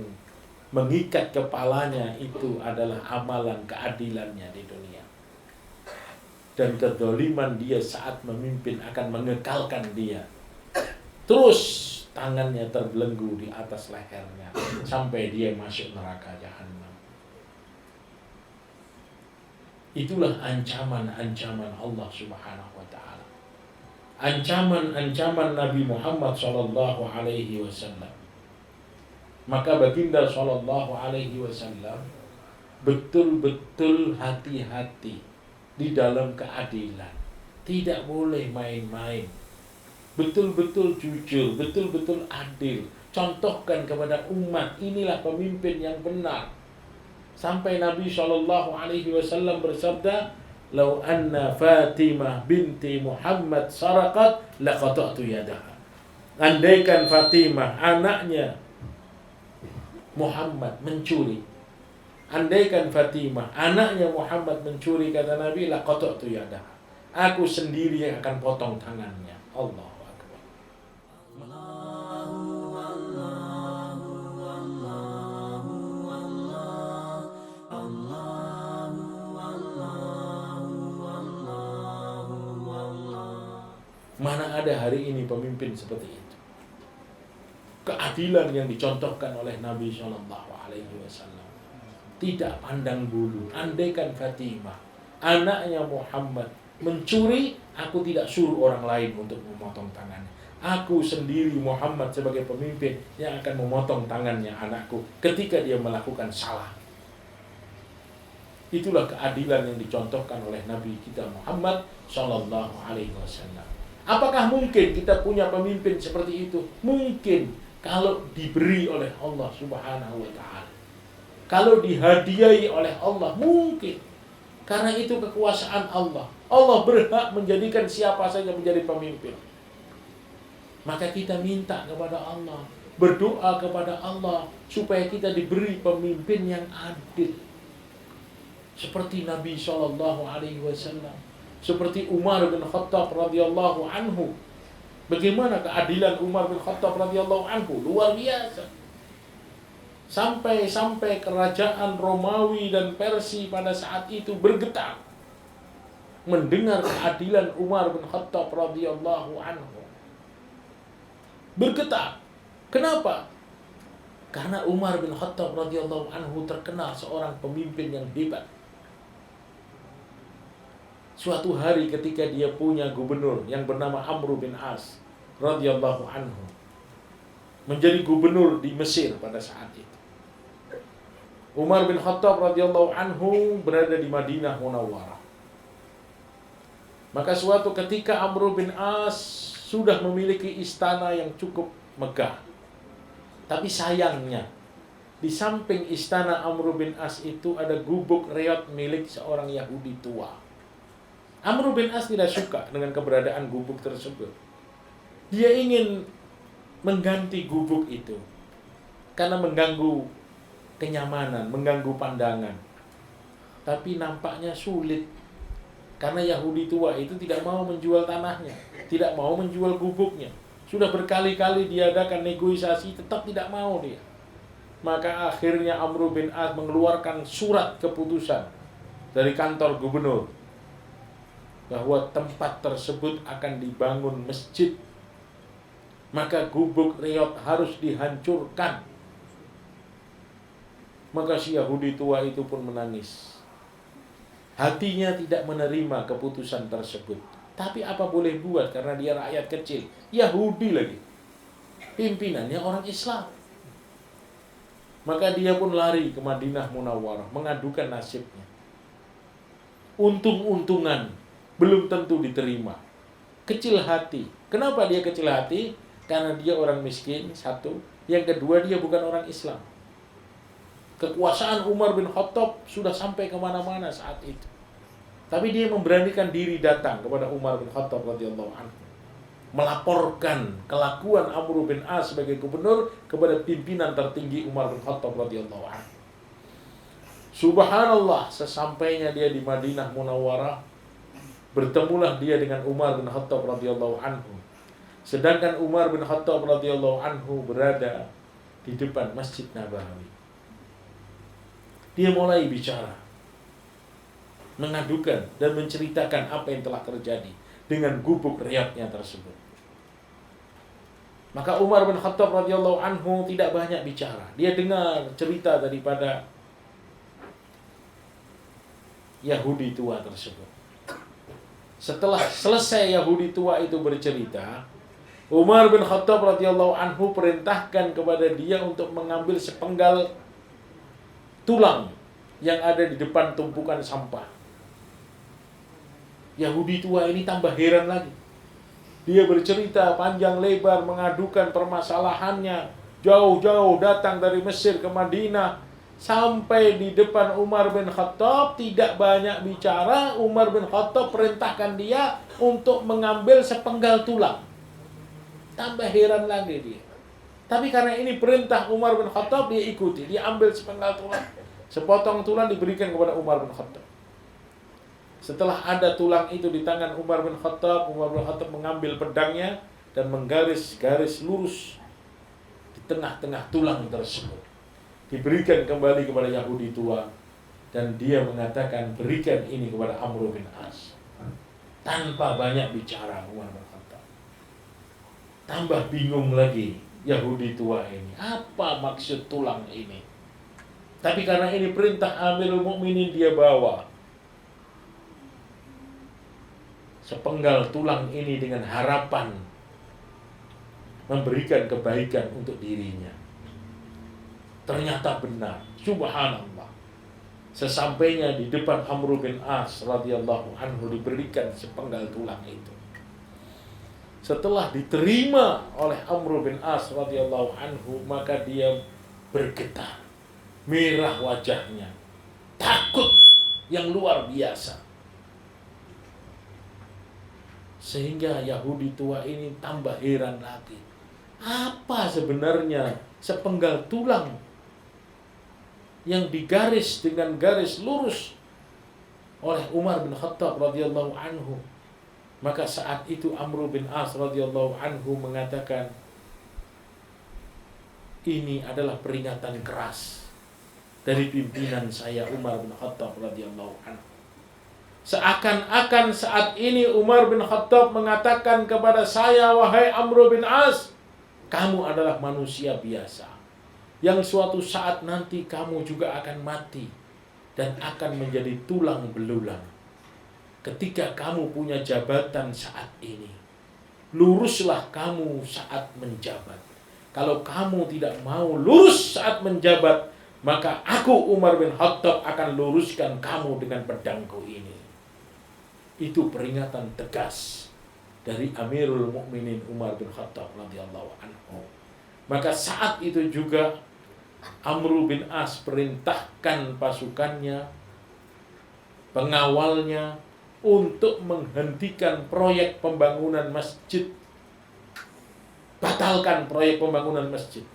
mengikat kepalanya itu adalah amalan keadilannya di dunia. Dan kezaliman dia saat memimpin akan mengekalkan dia. Terus tangannya terbelenggu di atas lehernya sampai dia masuk neraka jahanam. Itulah ancaman-ancaman Allah Subhanahu wa taala. Ancaman-ancaman Nabi Muhammad sallallahu alaihi wasallam. Maka baginda sallallahu alaihi wasallam betul-betul hati-hati di dalam keadilan. Tidak boleh main-main. Betul-betul jujur, betul-betul adil. Contohkan kepada umat, inilah pemimpin yang benar. Sampai Nabi sallallahu alaihi wasallam bersabda, "Lau anna Fatimah binti Muhammad saraqat laqata'tu yadaha." Andaikan Fatimah anaknya Muhammad mencuri. Andaikan Fatimah anaknya Muhammad mencuri, kata Nabi, laqata'tu yadaha. Aku sendiri yang akan potong tangannya. Allahu akbar. Mana ada hari ini pemimpin seperti itu? Keadilan yang dicontohkan oleh Nabi Shallallahu Alaihi Wasallam, tidak pandang bulu. Andaikan Fatimah anaknya Muhammad mencuri, aku tidak suruh orang lain untuk memotong tangannya. Aku sendiri Muhammad sebagai pemimpin yang akan memotong tangannya anakku ketika dia melakukan salah. Itulah keadilan yang dicontohkan oleh Nabi kita Muhammad Shallallahu Alaihi Wasallam. Apakah mungkin kita punya pemimpin seperti itu? Mungkin. Kalau diberi oleh Allah Subhanahu wa taala. Kalau dihadiahi oleh Allah, mungkin. Karena itu kekuasaan Allah. Allah berhak menjadikan siapa saja menjadi pemimpin. Maka kita minta kepada Allah, berdoa kepada Allah supaya kita diberi pemimpin yang adil. Seperti Nabi sallallahu alaihi wasallam, seperti Umar bin Khattab radhiyallahu anhu. Bagaimana keadilan Umar bin Khattab radhiyallahu anhu? Luar biasa. Sampai kerajaan Romawi dan Persia pada saat itu bergetar. mendengar keadilan Umar bin Khattab radhiyallahu anhu bergetar. Kenapa? Karena Umar bin Khattab radhiyallahu anhu terkenal seorang pemimpin yang hebat. Suatu hari ketika dia punya gubernur yang bernama Amr bin As radhiyallahu anhu, menjadi gubernur di Mesir pada saat itu. Umar bin Khattab radhiyallahu anhu berada di Madinah Munawwarah. Maka suatu ketika Amr bin As sudah memiliki istana yang cukup megah. Tapi sayangnya, di samping istana Amr bin As itu ada gubuk reot milik seorang Yahudi tua. Amr bin As tidak suka dengan keberadaan gubuk tersebut. Dia ingin mengganti gubuk itu karena mengganggu kenyamanan, mengganggu pandangan. Tapi nampaknya sulit karena Yahudi tua itu tidak mau menjual tanahnya, tidak mau menjual gubuknya. Sudah berkali-kali diadakan negosiasi, tetap tidak mau dia. Maka akhirnya Amr bin As mengeluarkan surat keputusan dari kantor gubernur bahwa tempat tersebut akan dibangun masjid. Maka gubuk reot harus dihancurkan. Maka si Yahudi tua itu pun menangis. Hatinya tidak menerima keputusan tersebut. Tapi apa boleh buat karena dia rakyat kecil. Yahudi lagi. Pimpinannya orang Islam. Maka dia pun lari ke Madinah Munawwarah mengadukan nasibnya. Untung-untungan belum tentu diterima. Kecil hati. Kenapa dia kecil hati? Karena dia orang miskin, satu. Yang kedua, dia bukan orang Islam. Kekuasaan Umar bin Khattab sudah sampai kemana-mana saat itu. Tapi dia memberanikan diri datang kepada Umar bin Khattab radhiyallahu anhu, melaporkan kelakuan Amr bin As sebagai gubernur kepada pimpinan tertinggi Umar bin Khattab radhiyallahu anhu. Subhanallah, sesampainya dia di Madinah Munawwarah, bertemulah dia dengan Umar bin Khattab radhiyallahu anhu. Sedangkan Umar bin Khattab radhiyallahu anhu berada di depan Masjid Nabawi. Dia mulai bicara, mengadukan dan menceritakan apa yang telah terjadi dengan gubuk reotnya tersebut. Maka Umar bin Khattab radhiyallahu anhu tidak banyak bicara. Dia dengar cerita daripada Yahudi tua tersebut. Setelah selesai Yahudi tua itu bercerita, Umar bin Khattab radhiyallahu anhu perintahkan kepada dia untuk mengambil sepenggal tulang yang ada di depan tumpukan sampah. Yahudi tua ini tambah heran lagi. Dia bercerita panjang lebar mengadukan permasalahannya. Jauh-jauh datang dari Mesir ke Madinah. Sampai di depan Umar bin Khattab, tidak banyak bicara. Umar bin Khattab perintahkan dia untuk mengambil sepenggal tulang. Tambah heran lagi dia. Tapi karena ini perintah Umar bin Khattab, dia ikuti. Dia ambil sepenggal tulang. Sepotong tulang diberikan kepada Umar bin Khattab. Setelah ada tulang itu di tangan Umar bin Khattab mengambil pedangnya dan menggaris-garis lurus di tengah-tengah tulang tersebut. Diberikan kembali kepada Yahudi tua dan dia mengatakan, berikan ini kepada Amr bin As. Tanpa banyak bicara Umar bin Khattab. Tambah bingung lagi Yahudi tua ini. Apa maksud tulang ini? Tapi karena ini perintah Amirul Mukminin, dia bawa sepenggal tulang ini dengan harapan memberikan kebaikan untuk dirinya. Ternyata benar. Subhanallah. Sesampainya di depan Amr bin As radhiyallahu anhu diberikan sepenggal tulang itu. Setelah diterima oleh Amr bin As radhiyallahu anhu, maka dia bergetar. Merah wajahnya. Takut yang luar biasa. Sehingga Yahudi tua ini tambah heran lagi. Apa sebenarnya sepenggal tulang yang digaris dengan garis lurus oleh Umar bin Khattab radhiyallahu anhu? Maka saat itu Amr bin As radhiyallahu anhu mengatakan, ini adalah peringatan keras dari pimpinan saya Umar bin Khattab radhiyallahu anhu. Seakan-akan saat ini Umar bin Khattab mengatakan kepada saya, wahai Amr bin As, kamu adalah manusia biasa, yang suatu saat nanti kamu juga akan mati dan akan menjadi tulang belulang. Ketika kamu punya jabatan saat ini, luruslah kamu saat menjabat. Kalau kamu tidak mau lurus saat menjabat, maka aku Umar bin Khattab akan luruskan kamu dengan pedangku ini. Itu peringatan tegas dari Amirul Mukminin Umar bin Khattab radhiyallahu anhu. Maka saat itu juga Amr bin As perintahkan pasukannya, pengawalnya, untuk menghentikan proyek pembangunan masjid. Batalkan proyek pembangunan masjid.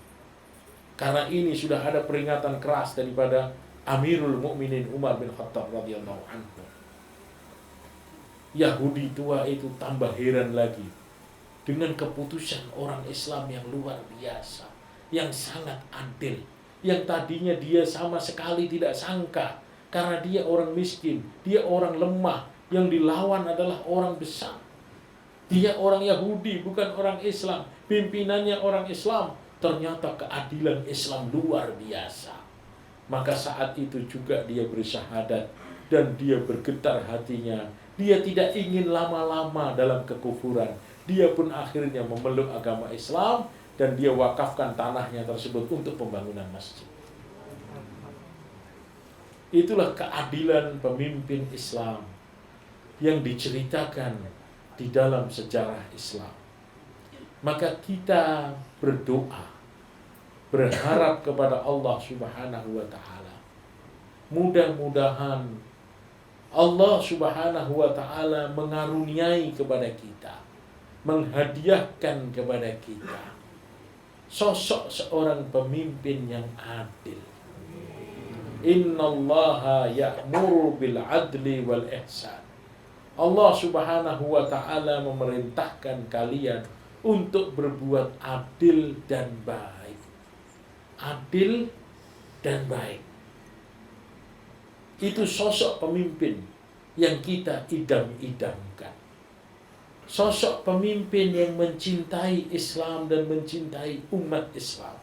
Karena ini sudah ada peringatan keras daripada Amirul Mukminin Umar bin Khattab radhiyallahu anhu. Yahudi tua itu tambah heran lagi dengan keputusan orang Islam yang luar biasa, yang sangat adil, yang tadinya dia sama sekali tidak sangka karena dia orang miskin, dia orang lemah, yang dilawan adalah orang besar. Dia orang Yahudi, bukan orang Islam. Pimpinannya orang Islam. Ternyata keadilan Islam luar biasa. Maka saat itu juga dia bersyahadat dan dia bergetar hatinya. Dia tidak ingin lama-lama dalam kekufuran. Dia pun akhirnya memeluk agama Islam dan dia wakafkan tanahnya tersebut untuk pembangunan masjid. Itulah keadilan pemimpin Islam yang diceritakan di dalam sejarah Islam. Maka kita berdoa, berharap kepada Allah Subhanahu wa ta'ala. Mudah-mudahan Allah Subhanahu wa ta'ala mengaruniai kepada kita, menghadiahkan kepada kita sosok seorang pemimpin yang adil. Innallaha ya'muru bil adli wal ihsan. Allah Subhanahu wa ta'ala memerintahkan kalian untuk berbuat adil dan baik. Adil dan baik. Itu sosok pemimpin yang kita idam-idamkan. Sosok pemimpin yang mencintai Islam dan mencintai umat Islam.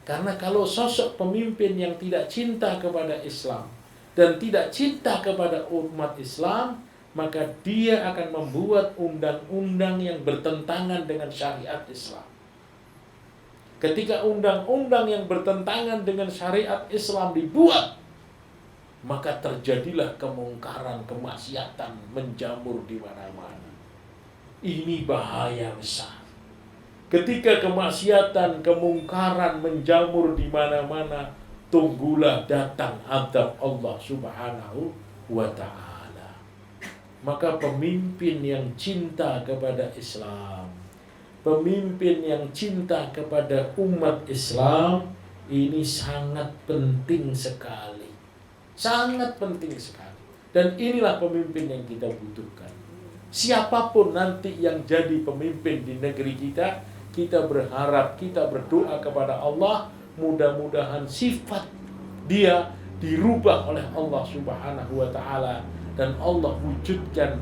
Karena kalau sosok pemimpin yang tidak cinta kepada Islam dan tidak cinta kepada umat Islam, maka dia akan membuat undang-undang yang bertentangan dengan syariat Islam. Ketika undang-undang yang bertentangan dengan syariat Islam dibuat, maka terjadilah kemungkaran, kemaksiatan menjamur di mana-mana. Ini bahaya besar. Ketika kemaksiatan, kemungkaran menjamur di mana-mana, tunggulah datang azab Allah Subhanahu wa ta'ala. Maka pemimpin yang cinta kepada Islam, pemimpin yang cinta kepada umat Islam, ini sangat penting sekali. Sangat penting sekali. Dan inilah pemimpin yang kita butuhkan. Siapapun nanti yang jadi pemimpin di negeri kita, kita berharap, kita berdoa kepada Allah, mudah-mudahan sifat dia dirubah oleh Allah Subhanahu wa ta'ala dan Allah wujudkan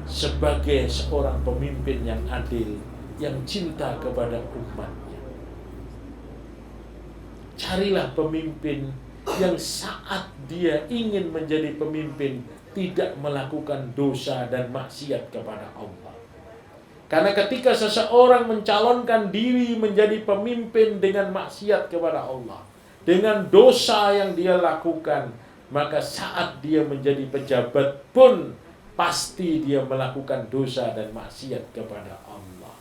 sebagai seorang pemimpin yang adil, yang cinta kepada umatnya. Carilah pemimpin yang saat dia ingin menjadi pemimpin tidak melakukan dosa dan maksiat kepada Allah. Karena ketika seseorang mencalonkan diri menjadi pemimpin dengan maksiat kepada Allah, dengan dosa yang dia lakukan, maka saat dia menjadi pejabat pun pasti dia melakukan dosa dan maksiat kepada Allah.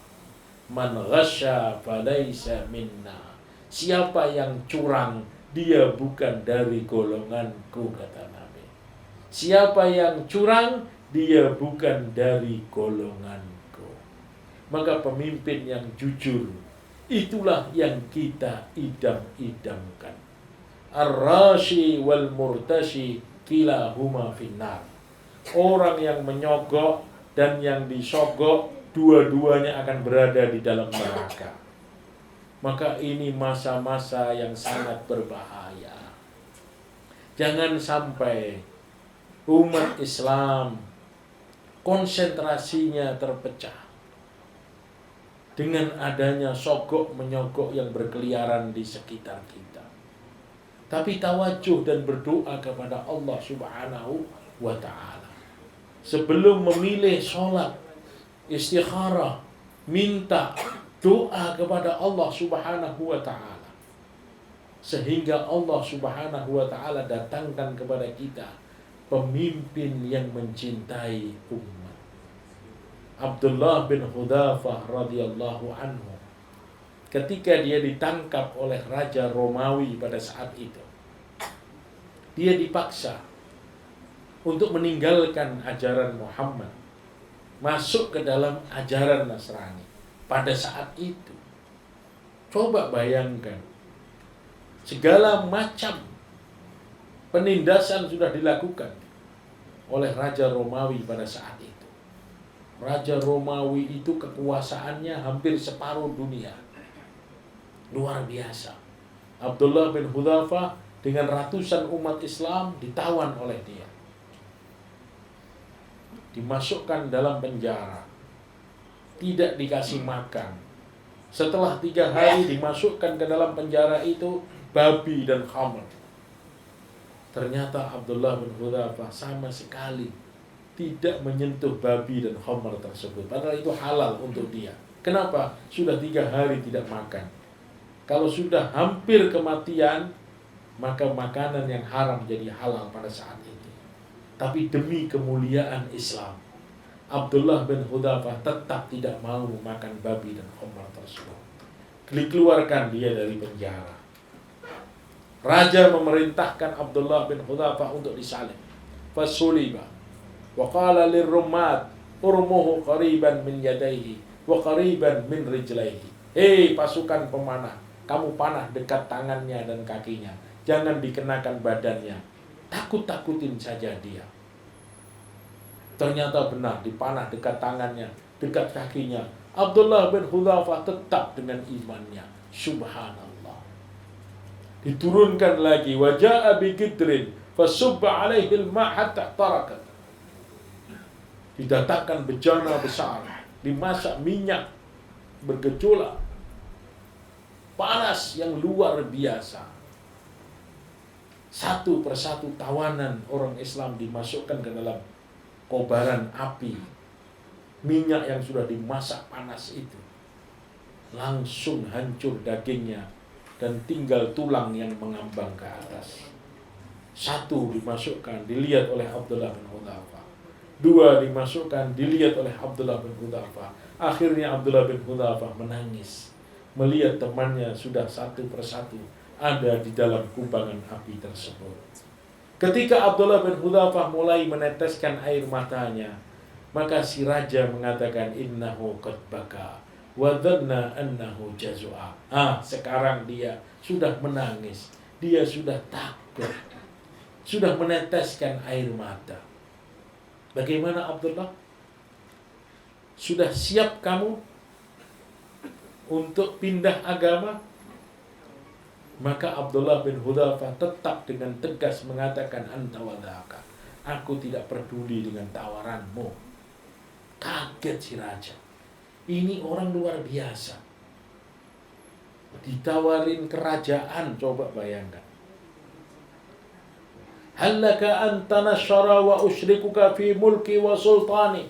Man ghasya falaysa minna. Siapa yang curang, dia bukan dari golonganku, kata Nabi. Siapa yang curang, dia bukan dari golonganku. Maka pemimpin yang jujur, itulah yang kita idam-idamkan. Ar-rashi wal murtashi kilahuma finnar. Orang yang menyogok dan yang disogok, dua-duanya akan berada di dalam neraka. Maka ini masa-masa yang sangat berbahaya. Jangan sampai umat Islam konsentrasinya terpecah dengan adanya sogok menyogok yang berkeliaran di sekitar kita. Tapi tawajuh dan berdoa kepada Allah Subhanahu wa ta'ala. Sebelum memilih sholat, istikharah, minta doa kepada Allah Subhanahu wa ta'ala. Sehingga Allah Subhanahu wa ta'ala datangkan kepada kita pemimpin yang mencintai umat. Abdullah bin Hudzafah radhiyallahu anhu, ketika dia ditangkap oleh Raja Romawi pada saat itu, dia dipaksa untuk meninggalkan ajaran Muhammad, masuk ke dalam ajaran Nasrani. Pada saat itu, coba bayangkan, segala macam penindasan sudah dilakukan oleh Raja Romawi pada saat itu. Raja Romawi itu kekuasaannya hampir separuh dunia. Luar biasa. Abdullah bin Hudzafah dengan ratusan umat Islam ditawan oleh dia. Dimasukkan dalam penjara. Tidak dikasih makan. Setelah 3 hari dimasukkan ke dalam penjara itu babi dan khamr. Ternyata Abdullah bin Hudzafah sama sekali tidak menyentuh babi dan khamr tersebut. Padahal itu halal untuk dia. Kenapa? Sudah 3 hari tidak makan. Kalau sudah hampir kematian, maka makanan yang haram jadi halal pada saat itu. Tapi demi kemuliaan Islam, Abdullah bin Hudzafah tetap tidak mau makan babi dan khamr tersebut. Dikeluarkan dia dari penjara. Raja memerintahkan Abdullah bin Hudzafah untuk disalib. Fasuliba. Wa qala lirrumat urmuhu qariban min yadayhi wa qariban min rijlaihi. Hei pasukan pemanah, kamu panah dekat tangannya dan kakinya. Jangan dikenakan badannya. Takut-takutin saja dia. Ternyata benar, dipanah dekat tangannya, dekat kakinya. Abdullah bin Hudzafah tetap dengan imannya. Subhanallah. Diturunkan lagi, waja'a bi qidrin fasubba alaihi al-ma' hatta tarakat. Didatangkan bejana besar, dimasak minyak bergejolak, panas yang luar biasa. Satu persatu tawanan orang Islam dimasukkan ke dalam kobaran api. Minyak yang sudah dimasak panas itu langsung hancur dagingnya dan tinggal tulang yang mengambang ke atas. Satu dimasukkan, dilihat oleh Abdullah bin Hudzafah. 2 dimasukkan, dilihat oleh Abdullah bin Hudzafah. Akhirnya Abdullah bin Hudzafah menangis melihat temannya sudah satu persatu ada di dalam kubangan api tersebut. Ketika Abdullah bin Hudzafah mulai meneteskan air matanya, maka si raja mengatakan, innahu qad baka wa dhanna annahu jazua. Sekarang dia sudah menangis, dia sudah takut, sudah meneteskan air mata. Bagaimana Abdullah? Sudah siap kamu untuk pindah agama? Maka Abdullah bin Hudzafah tetap dengan tegas mengatakan, anta wadhaka. Aku tidak peduli dengan tawaranmu. Kaget si raja. Ini orang luar biasa. Ditawarin kerajaan, coba bayangkan. Hallaka anta nasyara wa usyrikuka fi mulki wa sultani.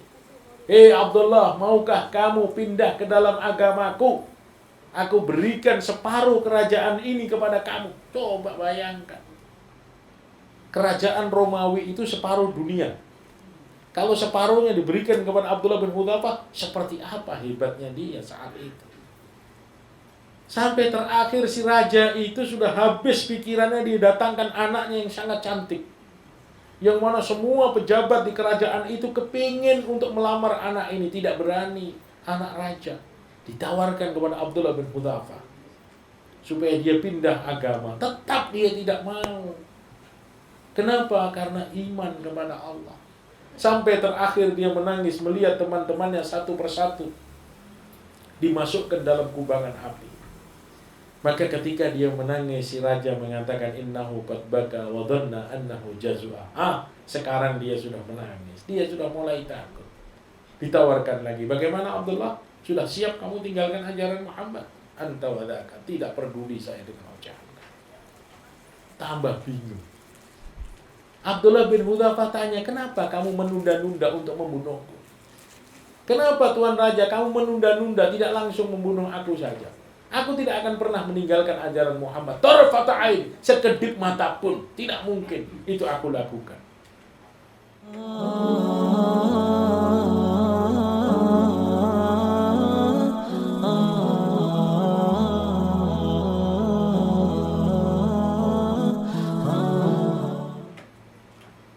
Hei Abdullah, maukah kamu pindah ke dalam agamaku? Aku berikan separuh kerajaan ini kepada kamu. Coba bayangkan. Kerajaan Romawi itu separuh dunia. Kalau separuhnya diberikan kepada Abdullah bin Hudzafah, seperti apa hebatnya dia saat itu. Sampai terakhir si raja itu sudah habis pikirannya, dia datangkan anaknya yang sangat cantik. Yang mana semua pejabat di kerajaan itu kepingin untuk melamar anak ini, tidak berani. Anak raja ditawarkan kepada Abdullah bin Hudzafah supaya dia pindah agama. Tetap dia tidak mau. Kenapa? Karena iman kepada Allah. Sampai terakhir dia menangis melihat teman-temannya satu persatu dimasukkan dalam kubangan api. Maka ketika dia menangis, si raja mengatakan innahu qad baka wa dhanna annahu jazua. Sekarang dia sudah menangis. Dia sudah mulai takut. Ditawarkan lagi, bagaimana Abdullah? Sudah siap kamu tinggalkan ajaran Muhammad? Anta wadaka, tidak peduli saya dengan ucapan. Tambah bingung. Abdullah bin Hudzafah tanya, kenapa kamu menunda-nunda untuk membunuhku? Kenapa Tuan Raja kamu menunda-nunda tidak langsung membunuh aku saja? Aku tidak akan pernah meninggalkan ajaran Muhammad. Tarfata ain, sekedip mata pun tidak mungkin itu aku lakukan.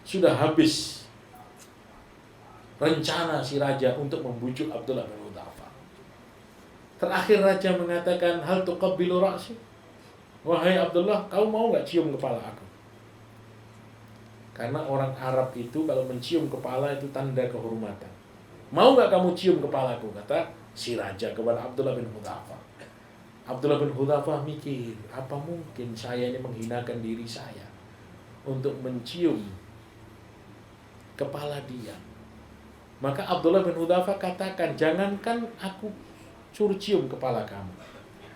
Sudah habis rencana si raja untuk membujuk Abdullah bin Hudzafah. Terakhir raja mengatakan, hal tuqabbilu ra'si? Wahai Abdullah, kau mau nggak cium kepala aku? Karena orang Arab itu kalau mencium kepala itu tanda kehormatan. Mau nggak kamu cium kepalaku? Kata si raja kepada Abdullah bin Hudzafah. Abdullah bin Hudzafah mikir, apa mungkin saya ini menghinakan diri saya untuk mencium kepala dia? Maka Abdullah bin Hudzafah katakan, jangankan aku suruh cium kepala kamu,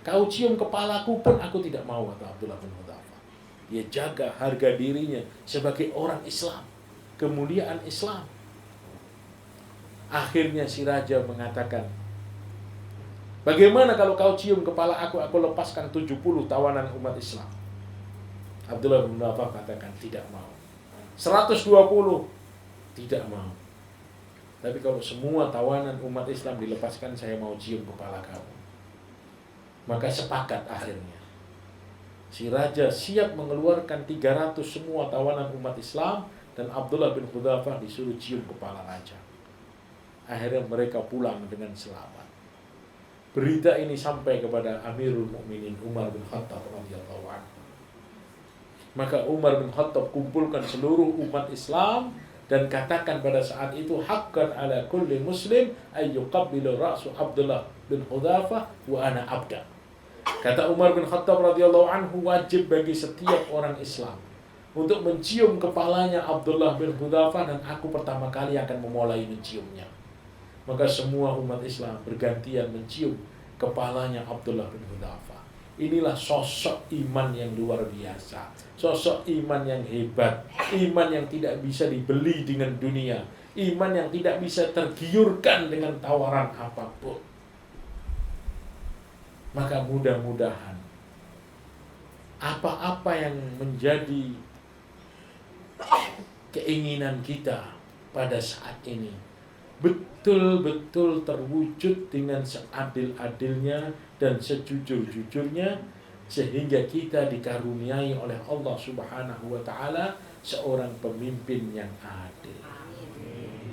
kau cium kepalaku pun aku tidak mau, kata Abdullah bin Hudzafah. Dia jaga harga dirinya sebagai orang Islam, kemuliaan Islam. Akhirnya si raja mengatakan, bagaimana kalau kau cium kepala aku lepaskan 70 tawanan umat Islam. Abdullah bin Hudzafah katakan, tidak mau. 120, tidak mau. Tapi kalau semua tawanan umat Islam dilepaskan, saya mau cium kepala kamu. Maka sepakat akhirnya. Si raja siap mengeluarkan 300 semua tawanan umat Islam, dan Abdullah bin Hudzafah disuruh cium kepala raja. Akhirnya mereka pulang dengan selamat. Berita ini sampai kepada Amirul Mukminin Umar bin Khattab radhiyallahu anhu. Maka Umar bin Khattab kumpulkan seluruh umat Islam dan katakan pada saat itu, haqqan ala kulli muslim ay yuqabbilu ra'su Abdullah bin Hudzafah wa ana abda. Kata Umar bin Khattab radhiyallahu anhu, wajib bagi setiap orang Islam untuk mencium kepalanya Abdullah bin Hudzafah, dan aku pertama kali akan memulai menciumnya. Maka semua umat Islam bergantian mencium kepalanya Abdullah bin Hudzafah. Inilah sosok iman yang luar biasa, sosok iman yang hebat, iman yang tidak bisa dibeli dengan dunia, iman yang tidak bisa tergiurkan dengan tawaran apapun. Maka mudah-mudahan apa-apa yang menjadi keinginan kita pada saat ini betul-betul terwujud dengan seadil-adilnya dan sejujur-jujurnya, sehingga kita dikaruniai oleh Allah Subhanahu wa taala seorang pemimpin yang adil.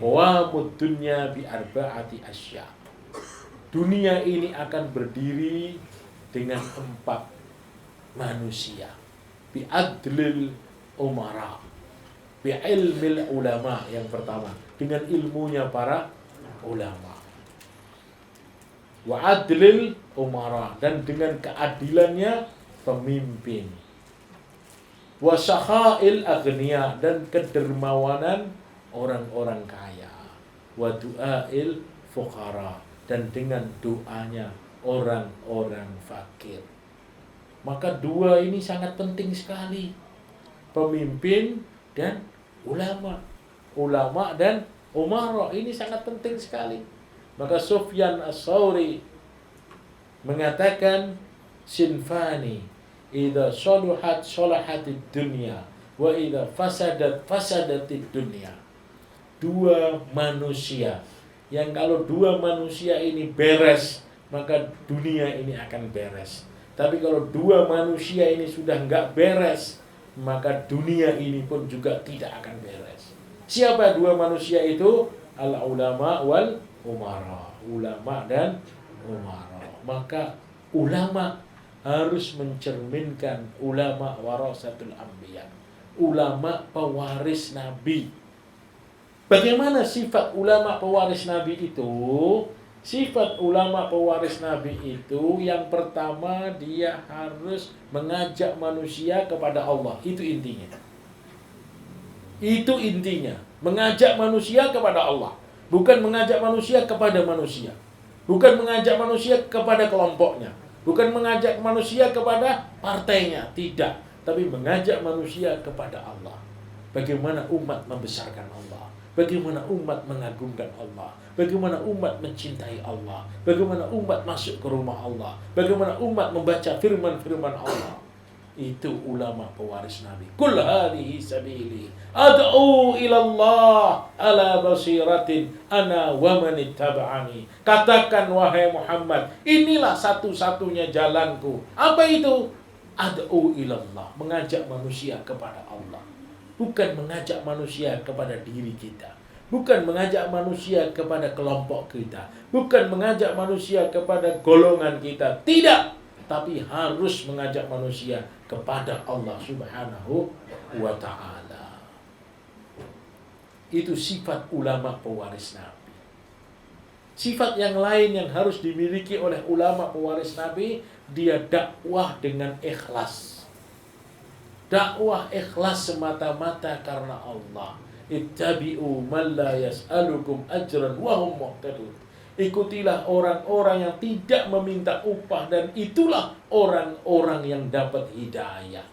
Qawamud dunya bi arba'ati asya. Dunia ini akan berdiri dengan 4 manusia. Bi adlil umara, bi ilmil ulama, yang pertama dengan ilmunya para ulama. Wa adlil umara, dan dengan keadilannya pemimpin. Wa sakhail aghniya, dan kedermawanan orang-orang kaya. Wa du'ail fuqara, dan dengan doanya orang-orang fakir. Maka 2 ini sangat penting sekali. Pemimpin dan ulama. Ulama dan umara ini sangat penting sekali. Maka Sufyan Ats-Tsauri mengatakan, sinfani idza salahat salahatid dunya wa idza fasadat fasadatid dunya. 2 manusia yang kalau 2 manusia ini beres, maka dunia ini akan beres. Tapi kalau 2 manusia ini sudah enggak beres, maka dunia ini pun juga tidak akan beres. Siapa 2 manusia itu? Al-ulama wal umara. Ulama dan umara. Maka ulama harus mencerminkan, ulama warasatul anbiya, ulama pewaris nabi. Bagaimana sifat ulama pewaris nabi itu? Sifat ulama pewaris Nabi itu yang pertama dia harus mengajak manusia kepada Allah. Itu intinya. Itu intinya. Mengajak manusia kepada Allah. Bukan mengajak manusia kepada manusia. Bukan mengajak manusia kepada kelompoknya. Bukan mengajak manusia kepada partainya. Tidak. Tapi mengajak manusia kepada Allah. Bagaimana umat membesarkan Allah. Bagaimana umat mengagungkan Allah. Bagaimana umat mencintai Allah. Bagaimana umat masuk ke rumah Allah. Bagaimana umat membaca firman-firman Allah. Itu ulama pewaris Nabi. Kul hadhihi sabili ad'u ila Allah ala basiratin ana wa man ittaba'ani. Katakan wahai Muhammad, inilah satu-satunya jalanku. Apa itu? Ad'u ila Allah, mengajak manusia kepada Allah. Bukan mengajak manusia kepada diri kita. Bukan mengajak manusia kepada kelompok kita. Bukan mengajak manusia kepada golongan kita. Tidak. Tapi harus mengajak manusia kepada Allah Subhanahu wa ta'ala. Itu sifat ulama pewaris Nabi. Sifat yang lain yang harus dimiliki oleh ulama pewaris Nabi, dia dakwah dengan ikhlas. Dakwah ikhlas semata-mata karena Allah. Ittabi'u man la yas'alukum ajran wa hum muhtadun. Ikutilah orang-orang yang tidak meminta upah, dan itulah orang-orang yang dapat hidayah.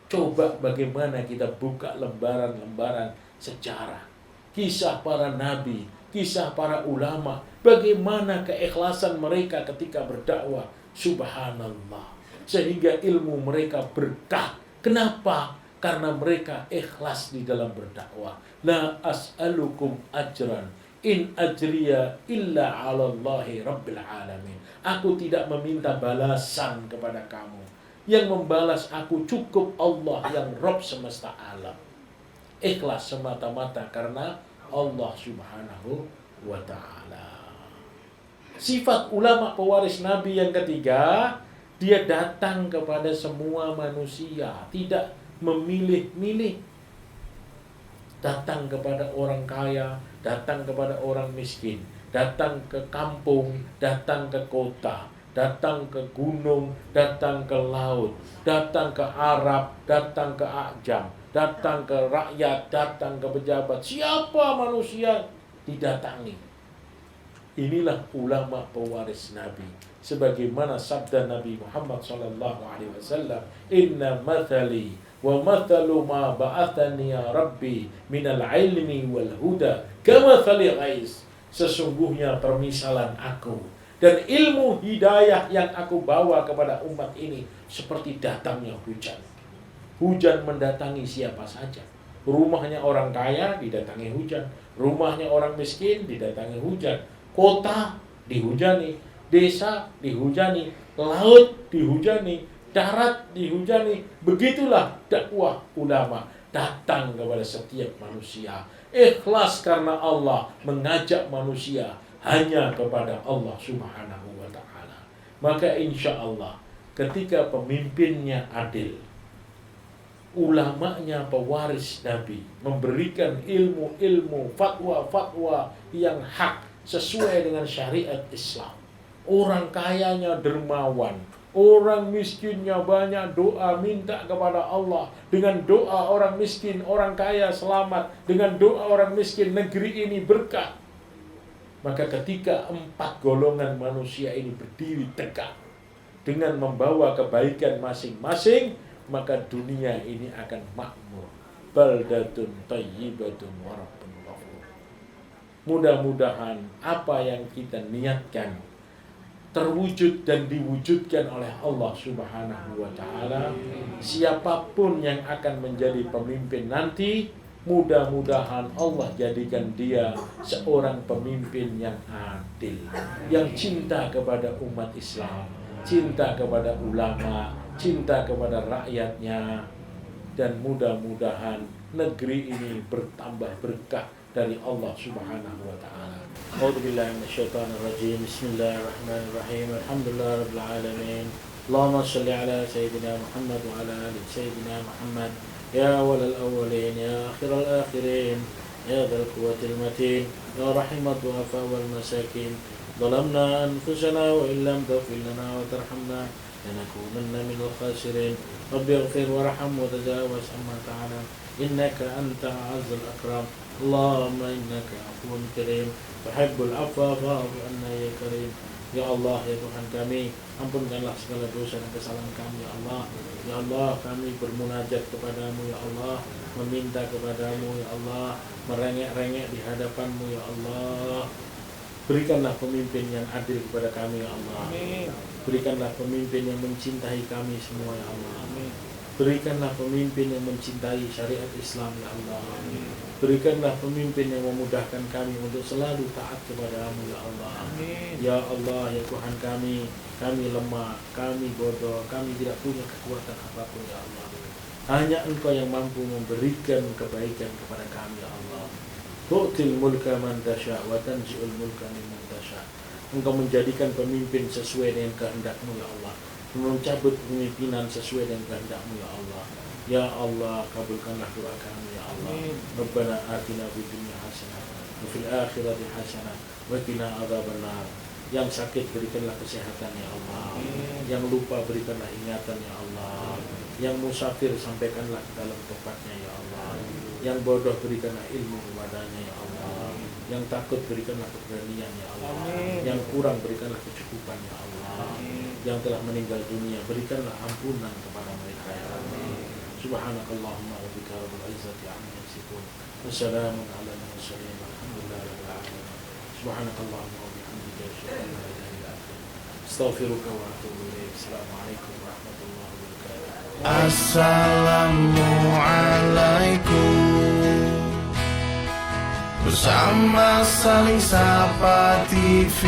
Coba bagaimana kita buka lembaran-lembaran sejarah. Kisah para nabi, kisah para ulama. Bagaimana keikhlasan mereka ketika berdakwah. Subhanallah. Sehingga ilmu mereka berkah. Kenapa? Karena mereka ikhlas di dalam berdakwah. La as'alukum ajran. In ajriya illa 'alallahi rabbil alamin. Aku tidak meminta balasan kepada kamu. Yang membalas aku cukup Allah yang Rabb semesta alam. Ikhlas semata-mata karena Allah Subhanahu wa ta'ala. Sifat ulama pewaris Nabi yang ketiga, dia datang kepada semua manusia, tidak memilih-milih. Datang kepada orang kaya, datang kepada orang miskin, datang ke kampung, datang ke kota, datang ke gunung, datang ke laut, datang ke Arab, datang ke Ajam, datang ke rakyat, datang ke pejabat. Siapa manusia didatangi. Inilah ulama pewaris Nabi. Sebagaimana sabda Nabi Muhammad SAW, Inna mathali wa mathalu ma ba'athani ya Rabbi minal ilmi wal huda kamathali ghais. Sesungguhnya permisalan aku dan ilmu hidayah yang aku bawa kepada umat ini seperti datangnya hujan. Hujan mendatangi siapa saja. Rumahnya orang kaya didatangi hujan. Rumahnya orang miskin didatangi hujan. Kota dihujani, desa dihujani, laut dihujani, darat dihujani. Begitulah dakwah ulama datang kepada setiap manusia. Ikhlas karena Allah, mengajak manusia hanya kepada Allah Subhanahu wa ta'ala. Maka insya Allah ketika pemimpinnya adil, ulamanya pewaris Nabi, memberikan ilmu-ilmu, fatwa-fatwa yang hak sesuai dengan syariat Islam. Orang kayanya dermawan, orang miskinnya banyak doa minta kepada Allah. Dengan doa orang miskin, orang kaya selamat. Dengan doa orang miskin, negeri ini berkah. Maka ketika 4 golongan manusia ini berdiri tegak dengan membawa kebaikan masing-masing, maka dunia ini akan makmur. Baldatun thayyibatun wa rabbun ghafur. Mudah-mudahan apa yang kita niatkan terwujud dan diwujudkan oleh Allah Subhanahu wa ta'ala. Siapapun yang akan menjadi pemimpin nanti, mudah-mudahan Allah jadikan dia seorang pemimpin yang adil, yang cinta kepada umat Islam, cinta kepada ulama, cinta kepada rakyatnya, dan mudah-mudahan negeri ini bertambah berkah dari Allah Subhanahu wa ta'ala. A'udzubillahi minasyaitonir rajim. Bismillahirrahmanirrahim. Alhamdulillahirabbil alamin. Allahumma shalli ala sayyidina Muhammad wa ala ali sayyidina Muhammad. Ya awwalal awwalin, ya akhiral akhirin, يا ذا القوة المتين يا رحمة الضعفاء والمساكين ظلمنا أنفسنا وإن لم تغفر لنا وترحمنا لنكونن من الخاسرين رب اغفر وارحم وتجاوز عما تعالى إنك أنت أعز الأكرم اللهم إنك عفو كريم تحب العفو فاعف عنا يا كريم. Ya Allah, ya Tuhan kami, ampunkanlah segala dosa dan kesalahan kami, ya Allah. Ya Allah, kami bermunajat kepadamu, ya Allah, meminta kepadamu, ya Allah, merengek-rengek di hadapanmu, ya Allah. Berikanlah pemimpin yang adil kepada kami, ya Allah. Amin. Berikanlah pemimpin yang mencintai kami semua, ya Allah. Amin. Berikanlah pemimpin yang mencintai syariat Islam, ya Allah. Amin. Berikanlah pemimpin yang memudahkan kami untuk selalu taat kepadamu, ya Allah. Amin. Ya Allah, ya Tuhan kami lemah, kami bodoh, kami tidak punya kekuatan apapun, ya Allah. Hanya Engkau yang mampu memberikan kebaikan kepada kami, ya Allah. Tu'til mulka man tasha' wa tanzi'ul mulka mimman tasha'. Engkau menjadikan pemimpin sesuai dengan kehendak-Mu, ya Allah. Mencabut pemimpinan sesuai dengan kehendak-Mu, ya Allah. Ya Allah, kabulkanlah doa kami, ya Allah. Rabbana atina fid dunya hasanah wa fil akhirati hasanah wa qina adzabannar. Yang sakit berikanlah kesehatan, ya Allah. Yang lupa berikanlah ingatan, ya Allah. Yang musafir sampaikanlah ke dalam tempatnya, ya Allah. Yang bodoh berikanlah ilmu kepadanya, ya Allah. Yang takut berikanlah keberanian, ya Allah. Yang kurang berikanlah kecukupan, ya Allah. Yang telah meninggal dunia berikanlah ampunan kepada mereka, ya Allah. Subhanakallahumma wa bika rabbil izzati amma yasifun. Wassalamun ala al-mursalin walhamdulillahi rabbil alamin. Subhanakallahumma wa bihamdika asyhadu an la ilaha illa anta astaghfiruka wa atubu ilaik. Assalamualaikum warahmatullahi wabarakatuh. Assalamualaikum. Bersama Saling Sapa TV.